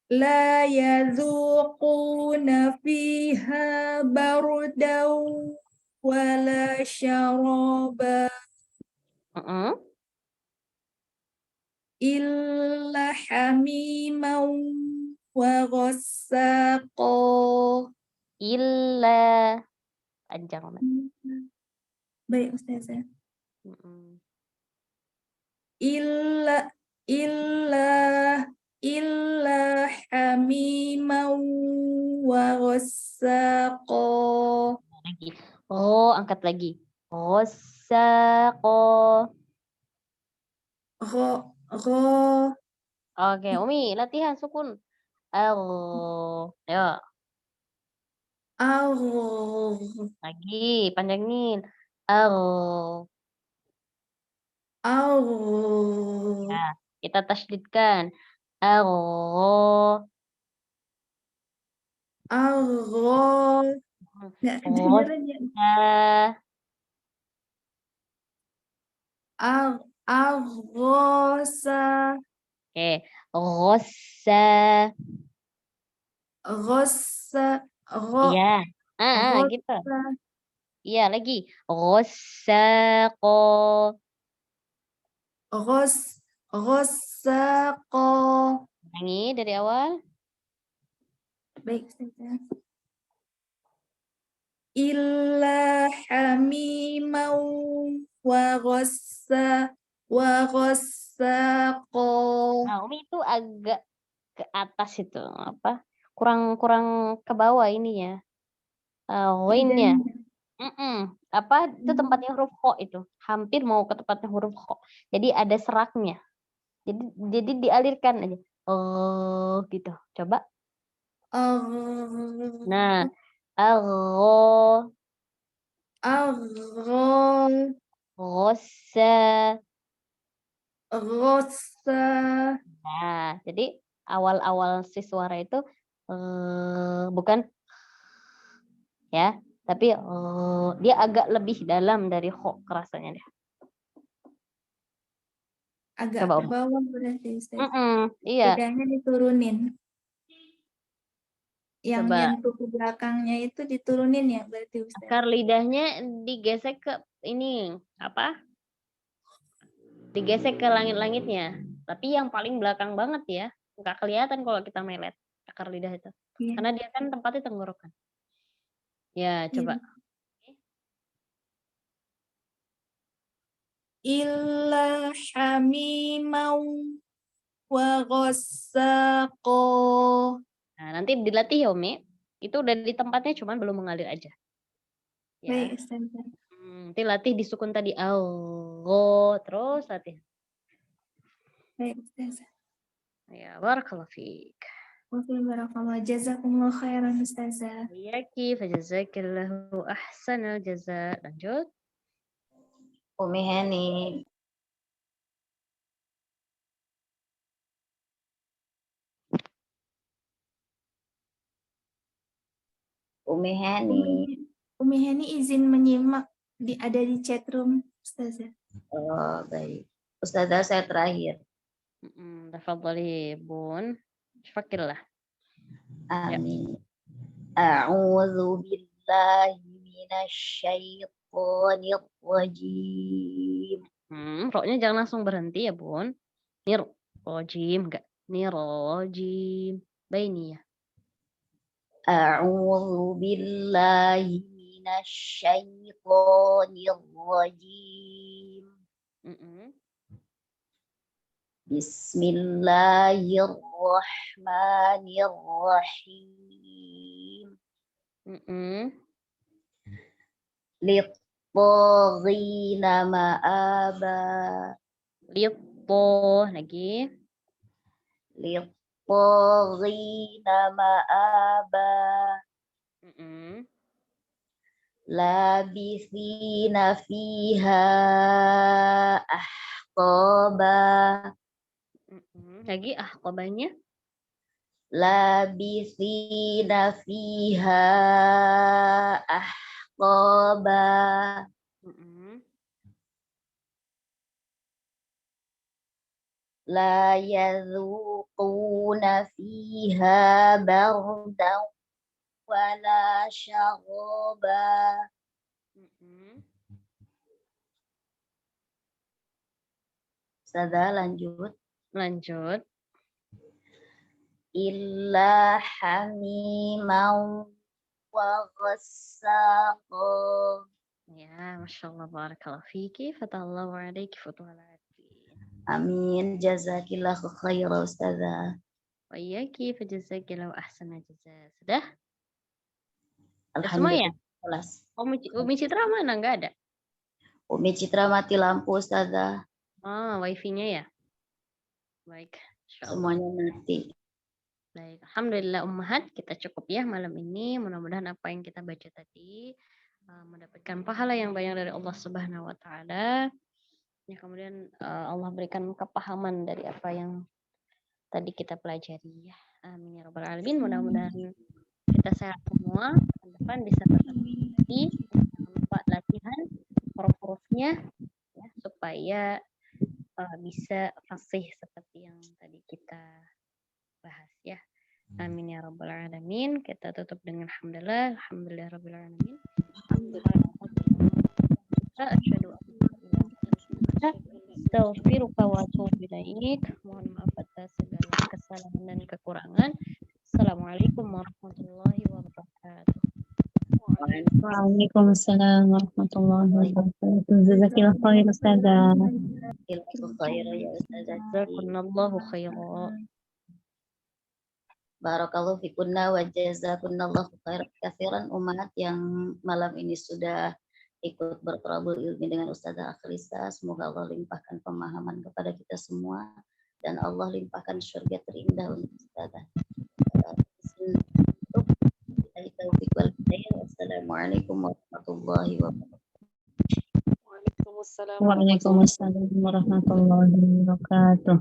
La yadhuquna fiha bardaw wala syaraba. Illa hamiman wa ghassaqa. Illa. Panjang Umi. Baik Ustazah. Illa hamiman wa ghassaqa. Lagi. Oh, angkat lagi. Ghassaqa. Oke, Umi, latihan sukun. Yo. Ar. Lagi, panjangin. Ar. Ar. Ya, kita tasydidkan. Ar. Ar. Nggak kedengeran ya. Rossa. Arrosa. Oke. Rossa. Rosa. Iya. Gitu. Rosa. Iya, lagi. Rossaqo. Rosako. Ulangi dari awal. Baik, Ustazah. Illa hamimau wa rossaqo. Nah, Umi itu agak ke atas itu. Apa? Kurang ke bawah ininya. Wainnya. Apa itu tempatnya huruf kho itu? Hampir mau ke tempatnya huruf kho. Jadi ada seraknya. Jadi dialirkan aja. Oh, gitu. Coba. Nah, arro, Arro. rossa. Rosa. Nah, jadi awal-awal si suara itu bukan ya, tapi dia agak lebih dalam dari kho kerasanya deh. Agak Coba ke bawah berarti, Ustaz. Iya. Lidahnya diturunin. Yang Coba. nyentuh ke belakangnya itu diturunin ya berarti, Ustaz. Akar lidahnya digesek ke ini apa? Digesek ke langit-langitnya. Tapi yang paling belakang banget ya, nggak kelihatan kalau kita melet akar lidah itu. Iya. Karena dia kan tempatnya tenggorokan. Ya, coba. Illa hamimau wa ghassaqo. Nah, nanti dilatih ya, Umi. Itu udah di tempatnya, cuman belum mengalir aja. Ya. Baik, Ustaz. Nanti latih di sukun tadi. Algo. Terus latih. Baik, Ustaz. Ya, barakallahu fiik. Wa fi barakallah. Jazakumullah khairan, Ustazah. Iyaki, fajazakillahu ahsanal jaza. Lanjut. Umi Heni. Umi Heni. Umi Heni izin menyimak ada di chat room, Ustazah. Oh, baik. Ustazah saya terakhir. Tafadhali, Bun. Fakirlah. Amin. A'udzu billahi minasyaitonir rajim. Roknya jangan langsung berhenti ya, Bun. Nir rojim, enggak. Nir rojim. Baini ya. A'udzu billahi minasyaitonir rajim. Bismillahirrahmanirrahim. Lit-taghina ma'aba. Lagi. Lit-taghina ma'aba. Labithina fiha ahqaba. Lagi ahqabanya. Labithina fiha ahqaba. La yadhuquna fiha bardan wala syaraba. Ustazah lanjut. Illa hamimau wa ghassaqo. Ya, Masya Allah, barakallahu fiki, fatallahu alaiki, futuhal arifin. Amin, jazakillahu khairan Ustazah. Wa iyaki, fajazakillahu ahsana jazaa. Sudah? Alhamdulillah. Semuanya? Umi Citra mana? Enggak ada? Umi Citra mati lampu, Ustazah. Wifi-nya ya? Baik. Semuanya mati. Baik, alhamdulillah ummahat, kita cukup ya malam ini. Mudah-mudahan apa yang kita baca tadi mendapatkan pahala yang banyak dari Allah Subhanahu wa taala. Ya, kemudian Allah berikan kepahaman dari apa yang tadi kita pelajari ya. Amin ya rabbal alamin. Mudah-mudahan kita sehat semua. Ke depan bisa tetap lagi. Jangan lupa latihan huruf-hurufnya ya, supaya bisa fasih seperti yang tadi kita bahas ya. Amin ya rabbal alamin. Kita tutup dengan alhamdulillah. Alhamdulillah rabbil alamin. Asyhadu an la ilaha illallah. Astaghfiruka wa atubu ilaik. Mohon maaf atas segala kesalahan dan kekurangan. Assalamualaikum warahmatullahi wabarakatuh. Waalaikumsalam warahmatullahi wabarakatuh. Jazakillah khair Ustazah. Jazakallahu khairan ya Ustazah. Jazakumullahu khairan. Barakallahu fikunna wa jazakunallahu khairan katsiran umat yang malam ini sudah ikut berterabul ilmi dengan Ustazah Akhlisa. Semoga Allah limpahkan pemahaman kepada kita semua dan Allah limpahkan surga terindah untuk Ustazah. Assalamualaikum warahmatullahi wabarakatuh. Waalaikumsalam. Waalaikumsalam warahmatullahi wabarakatuh.